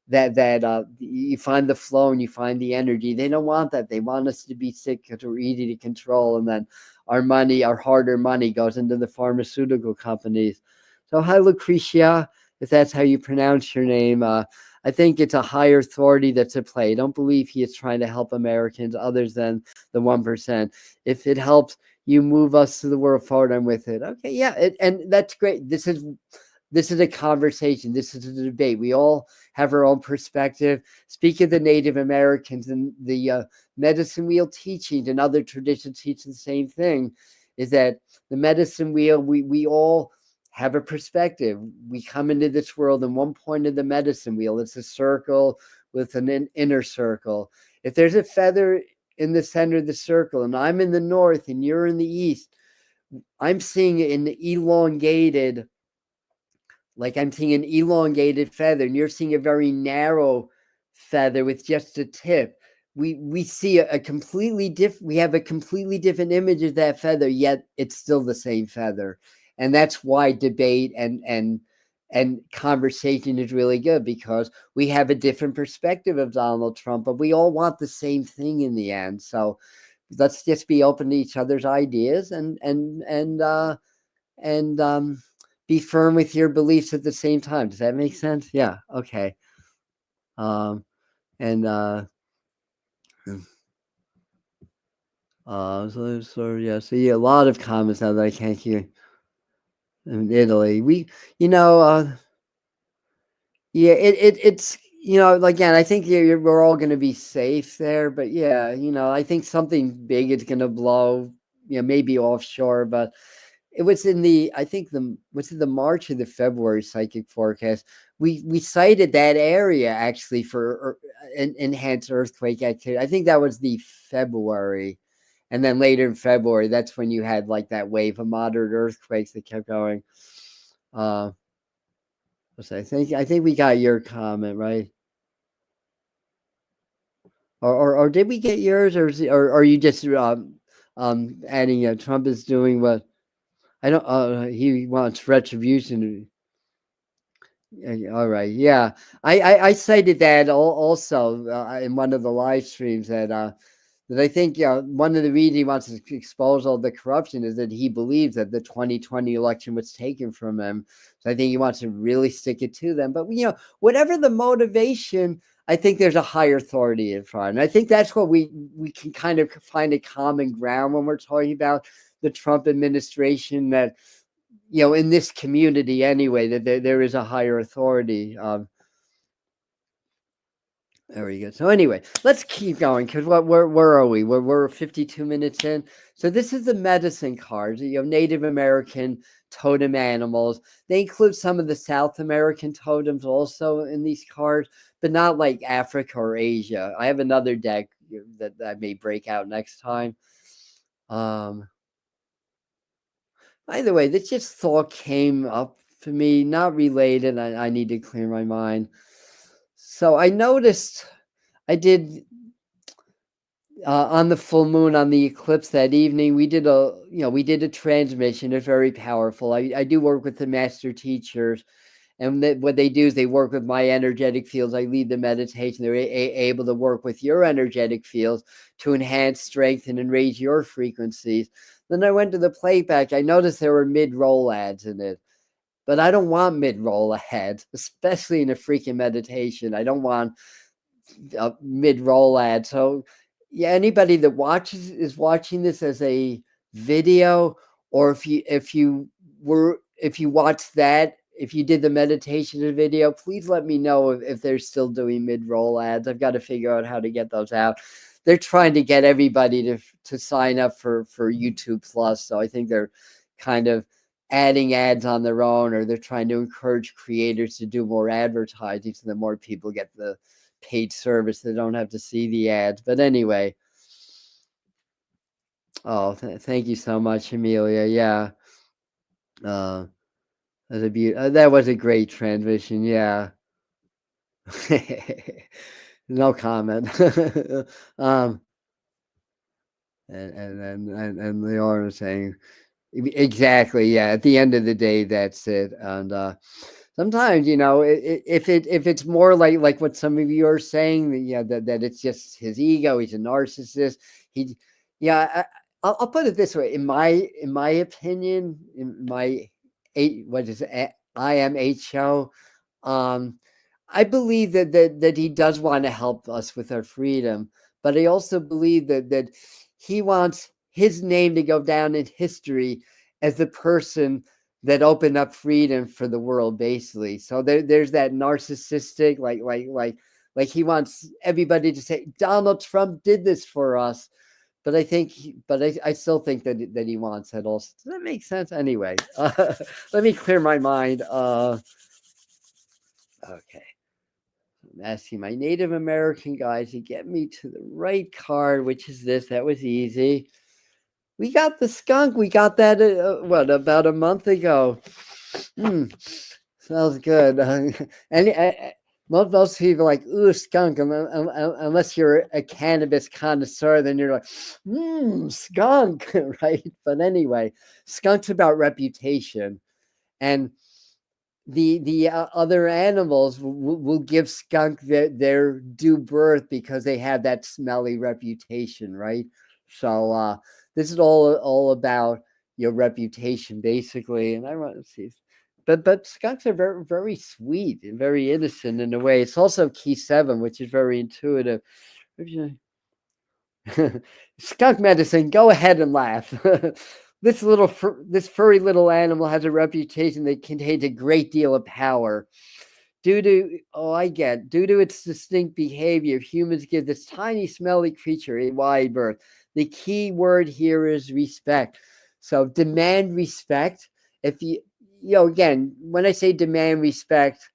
that you find the flow and you find the energy. They don't want that. They want us to be sick because we're easy to control, and then our money, our hard-earned money, goes into the pharmaceutical companies. So hi, Lucretia, if that's how you pronounce your name. I think it's a higher authority that's at play. I don't believe he is trying to help Americans others than the 1%. If it helps you move us to the world forward, I'm with it. Okay, yeah, and that's great. This is a conversation. This is a debate. We all have our own perspective. Speak of the Native Americans and the medicine wheel teachings, and other traditions teach the same thing, is that the medicine wheel, we all have a perspective. We come into this world, and one point of the medicine wheel, it's a circle with an inner circle. If there's a feather in the center of the circle, and I'm in the north and you're in the east, I'm seeing an elongated, I'm seeing an elongated feather, and you're seeing a very narrow feather with just a tip. we see a completely different, we have a completely different image of that feather, yet it's still the same feather. And that's why debate and conversation is really good, because we have a different perspective of Donald Trump, but we all want the same thing in the end. So let's just be open to each other's ideas, and be firm with your beliefs at the same time. Does that make sense? Yeah. Okay. And so yeah, a lot of comments now that I can't hear. In Italy, yeah, it's again, I think we're all going to be safe there, but yeah, I think something big is going to blow, maybe offshore, but it was in the, I think was it the March or the February psychic forecast? We cited that area actually for enhanced earthquake activity. I think that was the February, and then later in February, that's when you had like that wave of moderate earthquakes that kept going. I think we got your comment right, or did we get yours, or are you just adding? Trump is doing what I don't. He wants retribution. All right, yeah, I cited that also in one of the live streams that I think one of the reasons he wants to expose all the corruption is that he believes that the 2020 election was taken from him. So I think he wants to really stick it to them. But whatever the motivation, I think there's a higher authority in front. And I think that's what we can kind of find a common ground when we're talking about the Trump administration, that in this community anyway, that there is a higher authority. There we go. So anyway, let's keep going, because where are we? We're 52 minutes in. So this is the medicine cards. Native American totem animals. They include some of the South American totems also in these cards, but not like Africa or Asia. I have another deck that I may break out next time. By the way, this just thought came up for me, not related. I need to clear my mind. So I noticed I did on the full moon, on the eclipse that evening, we did a transmission. It's very powerful. I do work with the master teachers, and what they do is they work with my energetic fields. I lead the meditation. They're able to work with your energetic fields to enhance, strengthen, and raise your frequencies. Then I went to the playback. I noticed there were mid-roll ads in it. But I don't want mid-roll ads, especially in a freaking meditation. I don't want a mid-roll ad. So yeah, anybody that is watching this as a video, or if you watch that, if you did the meditation video, please let me know if they're still doing mid-roll ads. I've got to figure out how to get those out. They're trying to get everybody to sign up for YouTube Plus, so I think they're kind of adding ads on their own, or they're trying to encourage creators to do more advertising so that more people get the paid service. They don't have to see the ads. But anyway, thank you so much, Amelia. Yeah, that was a great transition. Yeah. No comment. And they are saying exactly, yeah, at the end of the day, that's it. And sometimes, if it's more like what some of you are saying, that it's just his ego, he's a narcissist. I'll put it this way: in my opinion, in my IMHO, I believe that he does want to help us with our freedom, but I also believe that he wants his name to go down in history as the person that opened up freedom for the world, basically. So there's that narcissistic, like he wants everybody to say Donald Trump did this for us. But I still think that he wants it also. Does that make sense? Anyway, let me clear my mind. Okay. I'm asking my Native American guys to get me to the right card, which is this. That was easy. We got the skunk. We got that, about a month ago. Smells good. most people are like, ooh, skunk, unless you're a cannabis connoisseur, then you're like, skunk, right? But anyway, skunk's about reputation. And the other animals will give skunk their due birth because they have that smelly reputation, right? So this is all about your reputation, basically. And I want to see, but skunks are very sweet and very innocent in a way. It's also key 7, which is very intuitive. Skunk medicine, go ahead and laugh. This furry little animal has a reputation that contains a great deal of power. Due to its distinct behavior, humans give this tiny smelly creature a wide berth. The key word here is respect. So demand respect. If again, when I say demand respect,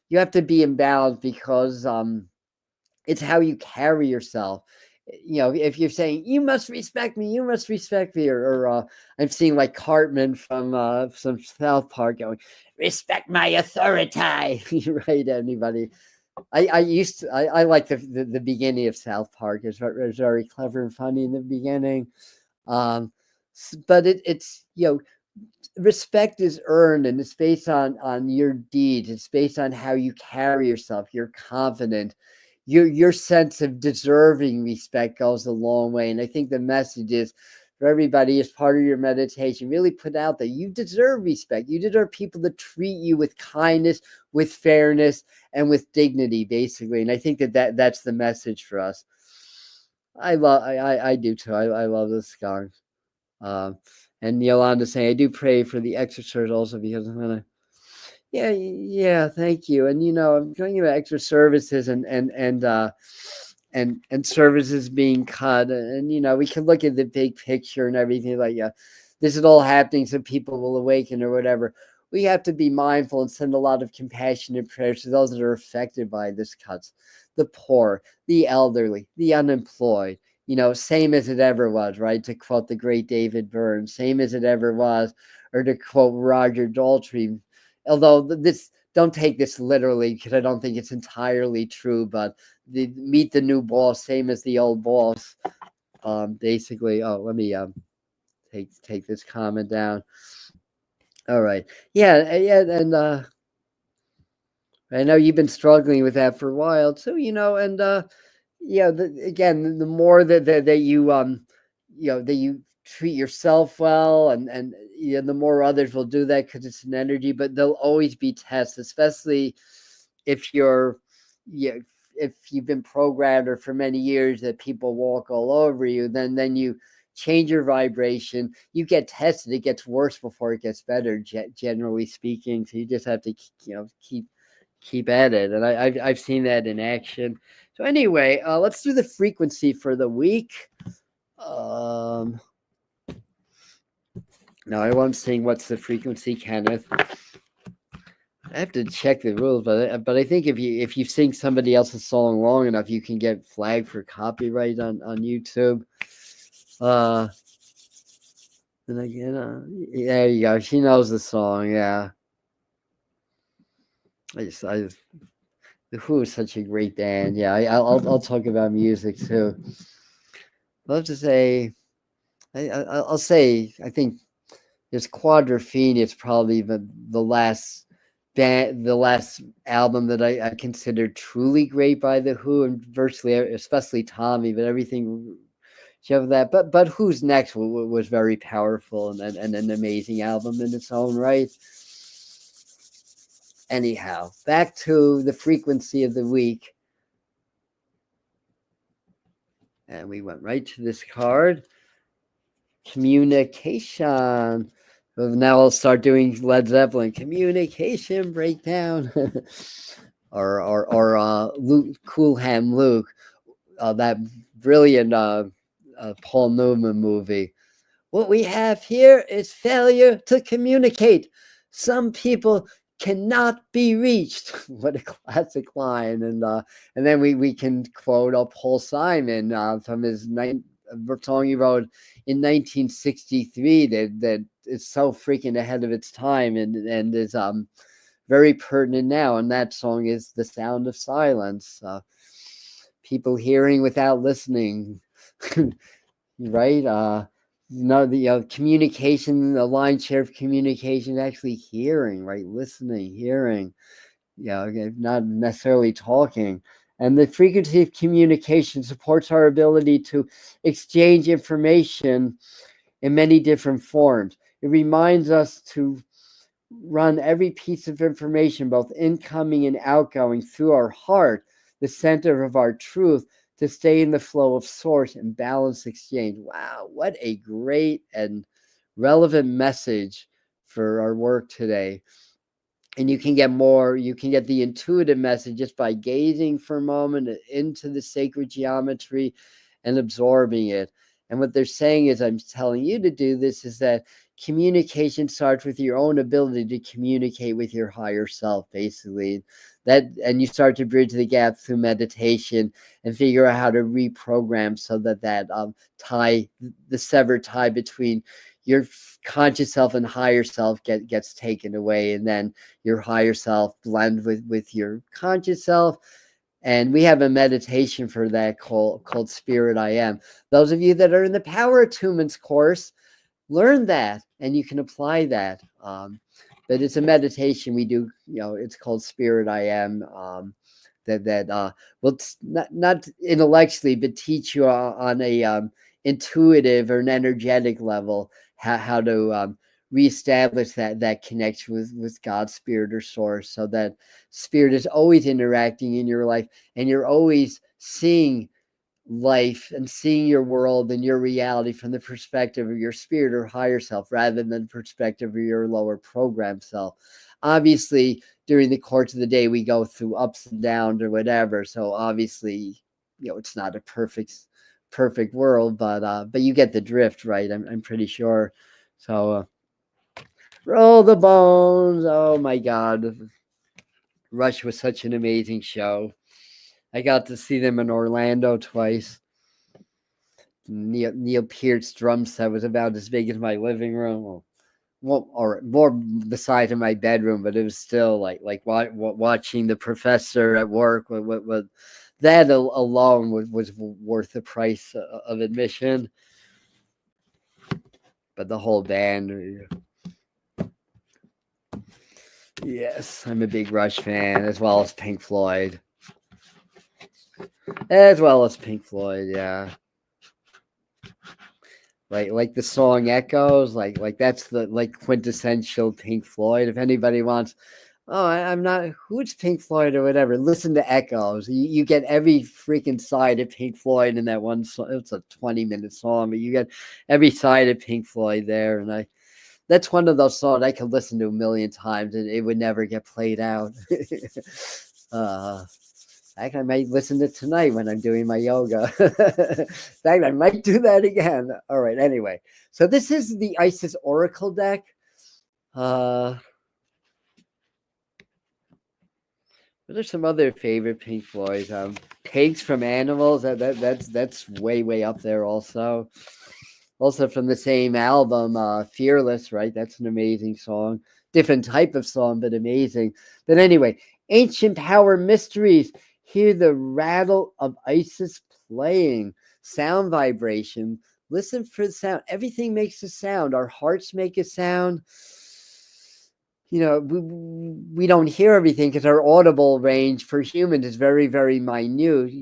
you have to be in balance because it's how you carry yourself. If you're saying you must respect me, or I'm seeing like Cartman from some South Park going, respect my authority. Right? Anybody? I like the beginning of South Park. It's very clever and funny in the beginning. But it's respect is earned, and it's based on your deeds. It's based on how you carry yourself. You're confident. Your sense of deserving respect goes a long way. And I think the message is for everybody, as part of your meditation, really put out that you deserve respect. You deserve people to treat you with kindness, with fairness, and with dignity, basically. And I think that's the message for us. I do too. I love the skunks. And Yolanda saying, I do pray for the exorcist also because I'm gonna. Yeah, thank you. And I'm talking about extra services and services being cut, and we can look at the big picture and everything like this is all happening so people will awaken or whatever. We have to be mindful and send a lot of compassionate prayers to those that are affected by this cuts, the poor, the elderly, the unemployed. Same as it ever was, right? To quote the great David Byrne, same as it ever was, or to quote Roger Daltrey. Although don't take this literally because I don't think it's entirely true, but meet the new boss, same as the old boss. Basically, let me take this comment down. All right, yeah, and I know you've been struggling with that for a while too, and again, the more that you that you treat yourself well, and the more others will do that because it's an energy. But there'll always be tests, especially if if you've been programmed or for many years that people walk all over you. Then you change your vibration, you get tested, it gets worse before it gets better, generally speaking. So you just have to keep at it, and I've seen that in action. So anyway, let's do the frequency for the week. No, I won't sing what's the frequency, Kenneth. I have to check the rules, but I think if you sing somebody else's song long enough, you can get flagged for copyright on YouTube. And again, there you go. She knows the song. Yeah. The Who is such a great band. Yeah, I'll talk about music too. I'll have to say, I'll say, I think this Quadrophenia is probably the last band, the last album that I consider truly great by the Who, and virtually, especially Tommy, but everything of that. But Who's Next was very powerful and an amazing album in its own right. Anyhow, back to the frequency of the week. And we went right to this card. Communication. Now I'll start doing Led Zeppelin. Communication breakdown. or Luke, Cool Hand Luke. That brilliant Paul Newman movie. What we have here is failure to communicate. Some people cannot be reached. What a classic line. And then we can quote Paul Simon from his song he wrote in 1963 that is so freaking ahead of its time and is very pertinent now. And that song is The Sound of Silence. People hearing without listening, right? The communication, the lion's share of communication is actually hearing, right? Listening, hearing, not necessarily talking. And the frequency of communication supports our ability to exchange information in many different forms. It reminds us to run every piece of information, both incoming and outgoing, through our heart, the center of our truth, to stay in the flow of source and balance exchange. Wow, what a great and relevant message for our work today. And you can get the intuitive message just by gazing for a moment into the sacred geometry and absorbing it. And what they're saying is, I'm telling you to do this, is that communication starts with your own ability to communicate with your higher self, basically. And you start to bridge the gap through meditation and figure out how to reprogram so that tie, the severed tie between your conscious self and higher self gets taken away, and then your higher self blend with your conscious self. And we have a meditation for that called Spirit I Am. Those of you that are in the Power Attunements course, learn that, and you can apply that. But it's a meditation we do. It's called Spirit I Am. That will not intellectually, but teach you on a intuitive or an energetic level how to reestablish that connection with God's spirit or source, so that spirit is always interacting in your life, and you're always seeing life and seeing your world and your reality from the perspective of your spirit or higher self, rather than the perspective of your lower programmed self. Obviously, during the course of the day, we go through ups and downs or whatever. So obviously, it's not a perfect world, but you get the drift, right? I'm pretty sure. So roll the bones. Oh my God. Rush was such an amazing show. I got to see them in Orlando twice. Neil Peart's drum set was about as big as my living room. Well, or more the size of my bedroom, but it was still like watching the professor at work. What that alone was worth the price of admission. But the whole band, yes, I'm a big Rush fan, as well as Pink Floyd. Yeah. Like the song Echoes, like that's the quintessential Pink Floyd. If anybody wants, I'm not, who's Pink Floyd or whatever, listen to Echoes. You get every freaking side of Pink Floyd in that one song. It's a 20-minute song, but you get every side of Pink Floyd there. And that's one of those songs I could listen to a million times and it would never get played out. I might listen to it tonight when I'm doing my yoga. In fact, I might do that again. All right, anyway. So this is the Isis Oracle deck. What are some other favorite Pink Floyd? Pigs from Animals. That's way up there also. Also from the same album, Fearless, right? That's an amazing song. Different type of song, but amazing. But anyway, Ancient Power Mysteries. Hear the rattle of Isis playing. Sound vibration. Listen for the sound. Everything makes a sound. Our hearts make a sound. We don't hear everything because our audible range for humans is very, very minute.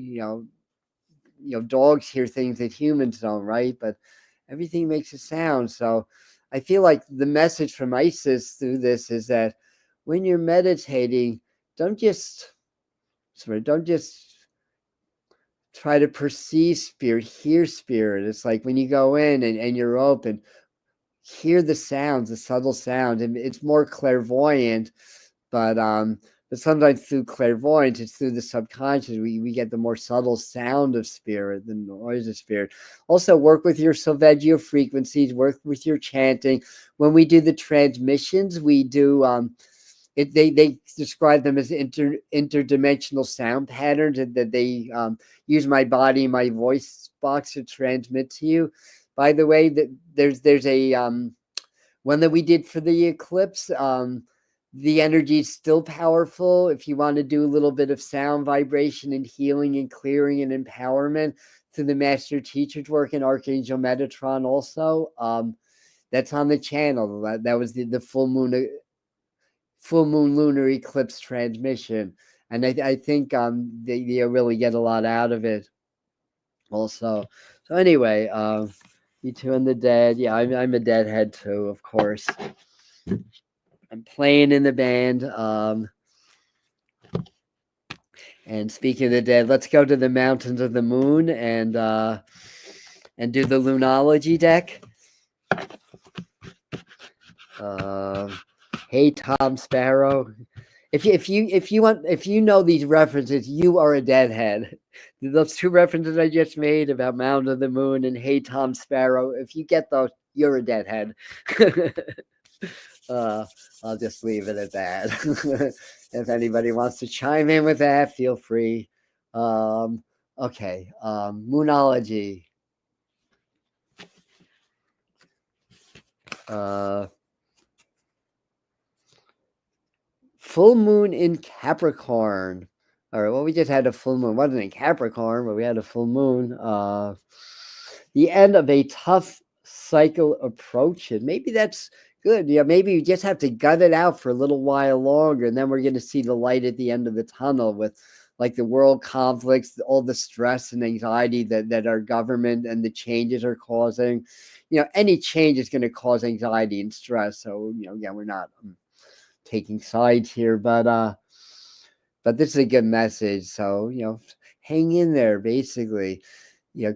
Dogs hear things that humans don't, right? But everything makes a sound. So I feel like the message from Isis through this is that when you're meditating, don't just try to perceive spirit, hear spirit. It's like when you go in and you're open, hear the sounds, the subtle sound, and it's more clairvoyant. But sometimes through clairvoyance, it's through the subconscious. We get the more subtle sound of spirit, the noise of spirit. Also, work with your solfeggio frequencies, work with your chanting. When we do the transmissions, we do they describe them as interdimensional sound patterns, and that they use my body, my voice box to transmit to you. By the way, that there's a one that we did for the eclipse. the energy is still powerful. If you want to do a little bit of sound vibration and healing and clearing and empowerment through the master teacher's work and Archangel Metatron also, that's on the channel. That was the full moon lunar eclipse transmission, and I think they really get a lot out of it also. So anyway, you two and the dead. Yeah, I'm a deadhead too, of course. I'm playing in the band. And speaking of the dead, let's go to the mountains of the moon and do the Lunology deck. Hey, Tom Sparrow. If you know these references, you are a deadhead. Those two references I just made about Mound of the Moon and Hey, Tom Sparrow. If you get those, you're a deadhead. I'll just leave it at that. If anybody wants to chime in with that, feel free. Okay. Moonology. Full moon in Capricorn. All right. Well, we just had a full moon. It wasn't in Capricorn, but we had a full moon. The end of a tough cycle approaching. Maybe that's good. Yeah, maybe you just have to gut it out for a little while longer, and then we're going to see the light at the end of the tunnel with like the world conflicts, all the stress and anxiety that our government and the changes are causing. Any change is going to cause anxiety and stress. So, again, we're not taking sides here, but this is a good message. So, hang in there, basically.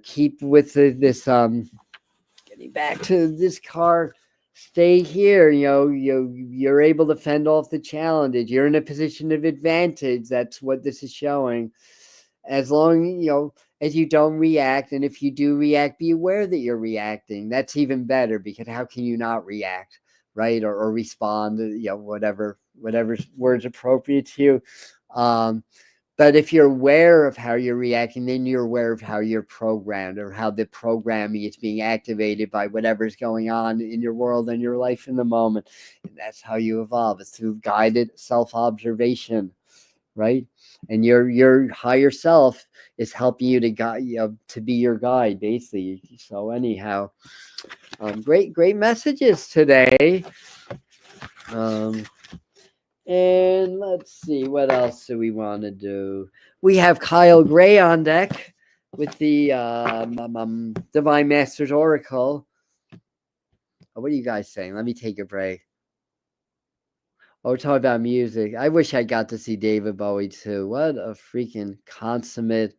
Keep with this getting back to this car. Stay here. You're able to fend off the challenges. You're in a position of advantage. That's what this is showing. As long as you don't react, and if you do react, be aware that you're reacting. That's even better, because how can you not react, right? Or respond, whatever word's appropriate to you. But if you're aware of how you're reacting, then you're aware of how you're programmed, or how the programming is being activated by whatever's going on in your world and your life in the moment. And that's how you evolve. It's through guided self-observation, right? And your higher self is helping you to guide, to be your guide, basically. So anyhow, great messages today. And let's see, what else do we want to do? We have Kyle Gray on deck with the Divine Masters Oracle. Oh, what are you guys saying? Let me take a break. Oh, we're talking about music. I wish I got to see David Bowie too. What a freaking consummate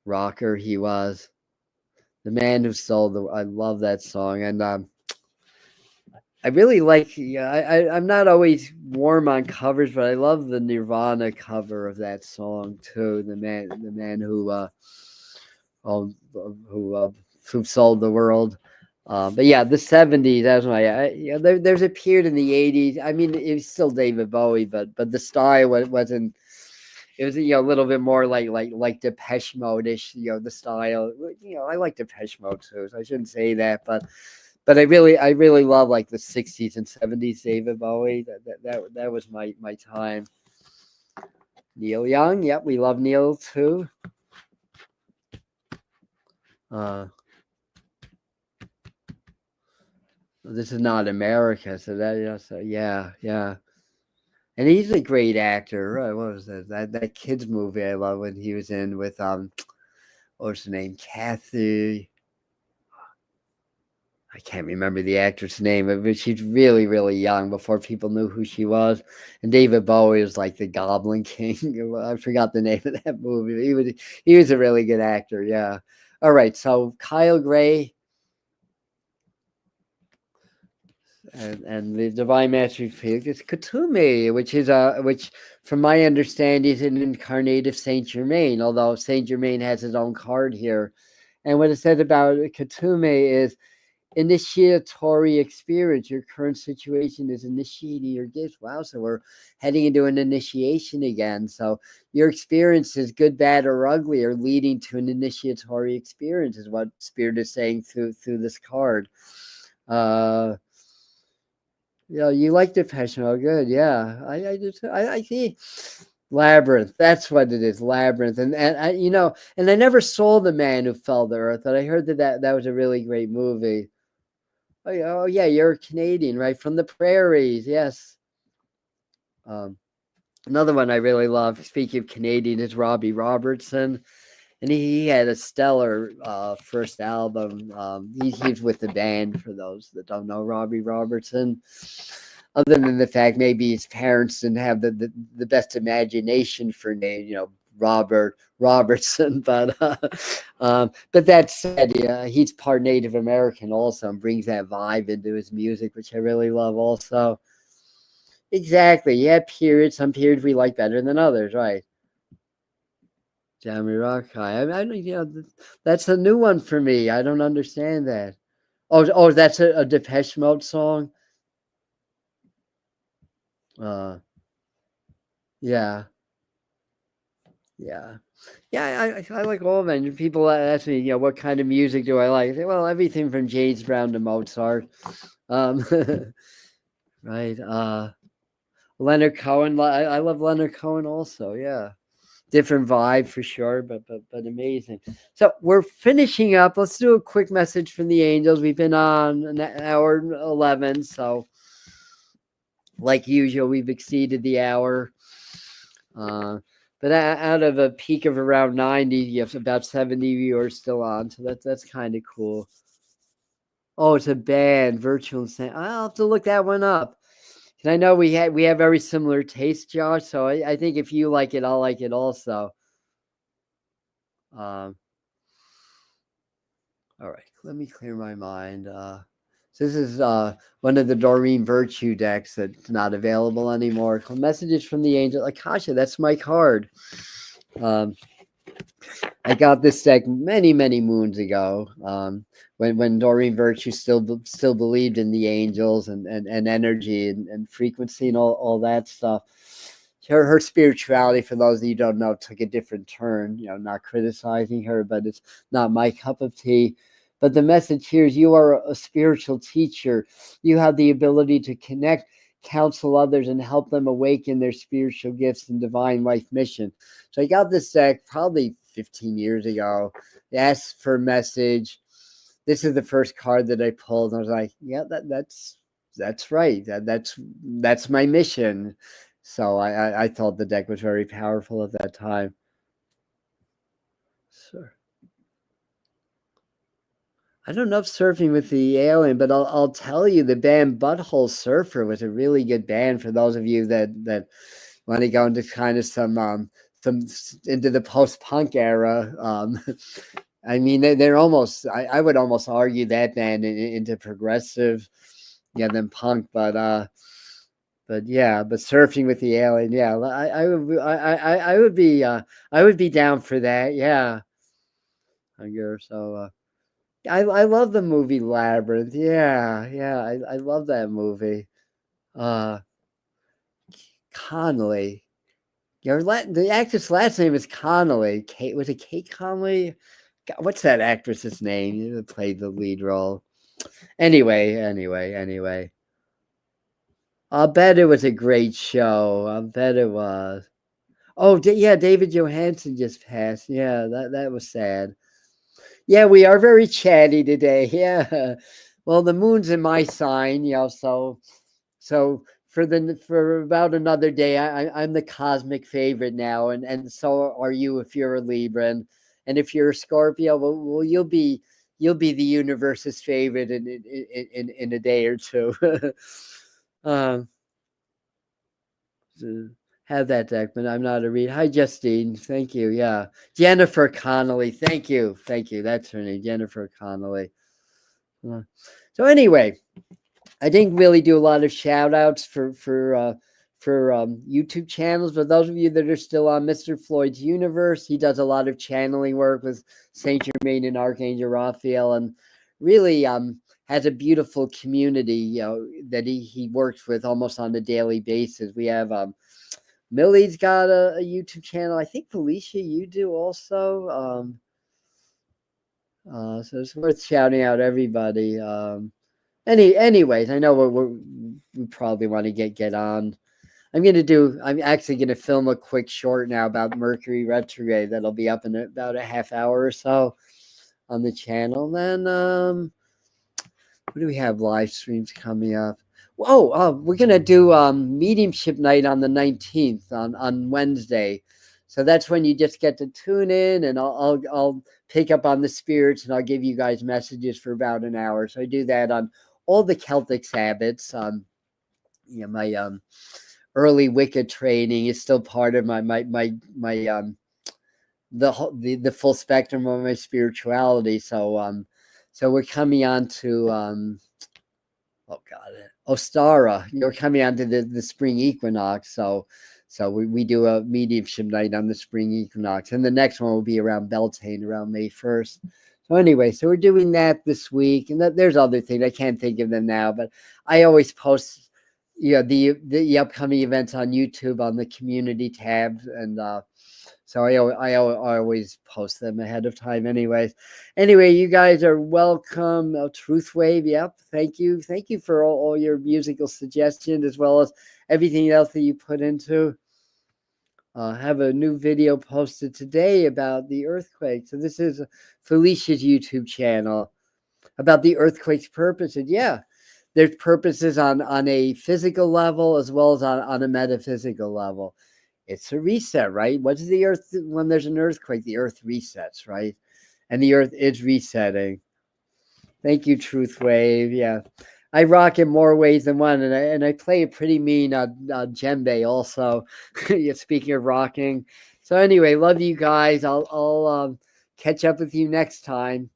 rocker he was. The man who sold the. I love that song, and I really like. I'm not always warm on covers, but I love the Nirvana cover of that song too. The man who sold the world. But yeah, the 70s. That's my. There's a period in the 80s. I mean, it was still David Bowie, but the style wasn't. It was a little bit more like Depeche Mode-ish. The style. I like Depeche Mode too, so I shouldn't say that, but I really love like the 60s and 70s David Bowie. That was my time. Neil Young, yep, we love Neil too. This is Not America, so yeah. And he's a great actor. Right? What was that kids movie I love when he was in with what was her name? Kathy. I can't remember the actress' name, but she's really, really young before people knew who she was. And David Bowie was like the Goblin King. I forgot the name of that movie. But he was a really good actor. Yeah. All right. So Kyle Gray and the Divine Master's Peak is Katumi, which from my understanding is an incarnate of Saint Germain. Although Saint Germain has his own card here, and what it says about Katumi is initiatory experience. Your current situation is initiating your gifts. Wow, so we're heading into an initiation again. So your experiences, good, bad, or ugly, are leading to an initiatory experience, is what Spirit is saying through this card. Yeah, you like Depeche Mode. Good. Yeah, I do too. I see. Labyrinth. That's what it is. Labyrinth. And I, and I never saw The Man Who Fell to Earth, but I heard that was a really great movie. Oh yeah, you're a Canadian, right? From the prairies. Yes. Um, Another one I really love, speaking of Canadian, is Robbie Robertson. And he had a stellar first album. He's with the band, for those that don't know Robbie Robertson. Other than the fact maybe his parents didn't have the best imagination for name, Robert Robertson. But that said, yeah, he's part Native American also, and brings that vibe into his music, which I really love also. Exactly. Yeah, periods. Some periods we like better than others, right? Jamie Rock High. I don't, that's a new one for me. I don't understand that. Oh, that's a Depeche Mode song. Uh, yeah, yeah, yeah. I like all of them. People ask me, what kind of music do I like? I say, well, everything from James Brown to Mozart. Um, right. Leonard Cohen. I love Leonard Cohen also. Yeah. Different vibe for sure, but amazing. So we're finishing up. Let's do a quick message from the angels. We've been on an hour 11, so like usual, we've exceeded the hour. But out of a peak of around 90, you have about 70 viewers still on, so that's kind of cool. Oh, it's a band, Virtual Insane. I'll have to look that one up. And I know we have very similar taste, Josh. So I think if you like it, I'll like it also. Um, All right, let me clear my mind. So this is one of the Doreen Virtue decks that's not available anymore. Messages from the Angel. Akasha, that's my card. Um, I got this deck many, many moons ago, when Doreen Virtue still believed in the angels and energy and frequency and all that stuff. Her spirituality, for those of you who don't know, took a different turn. Not criticizing her, but it's not my cup of tea. But the message here is you are a spiritual teacher. You have the ability to connect, counsel others, and help them awaken their spiritual gifts and divine life mission. So I got this deck probably 15 years ago. Asked for a message. This is the first card that I pulled. And I was like, yeah, that's right. That's my mission. So I thought the deck was very powerful at that time. Sure. I don't know if Surfing with the Alien, but I'll tell you the band Butthole Surfer was a really good band for those of you that want to go into kind of some into the post punk era. I mean, they're almost. I would almost argue that band into progressive, yeah, than punk. But yeah, but Surfing with the Alien, yeah, I would be down for that. Yeah, I guess so. I love the movie Labyrinth. Yeah, yeah, I love that movie. Uh, Connolly. The actress' last name is Connolly. Kate, was it Kate Connolly? What's that actress's name that played the lead role? Anyway. I'll bet it was a great show. I'll bet it was. Oh, yeah, David Johansen just passed. Yeah, that was sad. Yeah, we are very chatty today. Yeah. Well, the moon's in my sign, so for about another day, I'm the cosmic favorite now, and so are you if you're a Libra, and if you're a Scorpio, well you'll be the universe's favorite in a day or two. um, so have that deck, but I'm not a reader. Hi, Justine. Thank you. Yeah, Jennifer Connolly. Thank you. That's her name, Jennifer Connolly. So anyway, I didn't really do a lot of shout outs for YouTube channels, but those of you that are still on Mr. Floyd's Universe, he does a lot of channeling work with Saint Germain and Archangel Raphael, and really has a beautiful community, that he works with almost on a daily basis. We have Millie's got a YouTube channel. I think Felicia, you do also. So it's worth shouting out everybody. Anyways, I know we probably want to get on. I'm actually gonna film a quick short now about Mercury retrograde. That'll be up in about a half hour or so on the channel. Then what do we have live streams coming up? We're gonna do mediumship night on the 19th on Wednesday. So that's when you just get to tune in, and I'll pick up on the spirits, and I'll give you guys messages for about an hour. So I do that on all the Celtic Sabbaths. My early Wicca training is still part of my the full spectrum of my spirituality. So we're coming on to Ostara. You're coming on to the spring equinox. So we do a mediumship night on the spring equinox, and the next one will be around Beltane around May 1st. So anyway, so we're doing that this week, and there's other things I can't think of them now, but I always post the upcoming events on YouTube on the community tab, and so I always post them ahead of time. Anyway, you guys are welcome. Truth Wave, yep. Thank you for all your musical suggestions, as well as everything else that you put into. Have a new video posted today about the earthquake. So this is Felicia's YouTube channel about the earthquake's purposes. Yeah, there's purposes on a physical level as well as on a metaphysical level. It's a reset, right? What is the earth when there's an earthquake? The earth resets, right? And the earth is resetting. Thank you, Truth Wave. Yeah, I rock in more ways than one, and I play a pretty mean djembe also. Speaking of rocking, so anyway, love you guys. I'll catch up with you next time.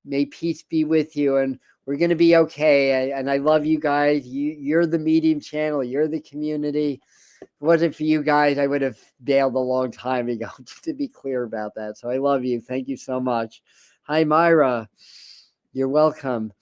May peace be with you, and we're gonna be okay. And I love you guys. You're the medium channel. You're the community. If it wasn't for you guys, I would have bailed a long time ago. Just to be clear about that. So I love you. Thank you so much. Hi, Myra. You're welcome.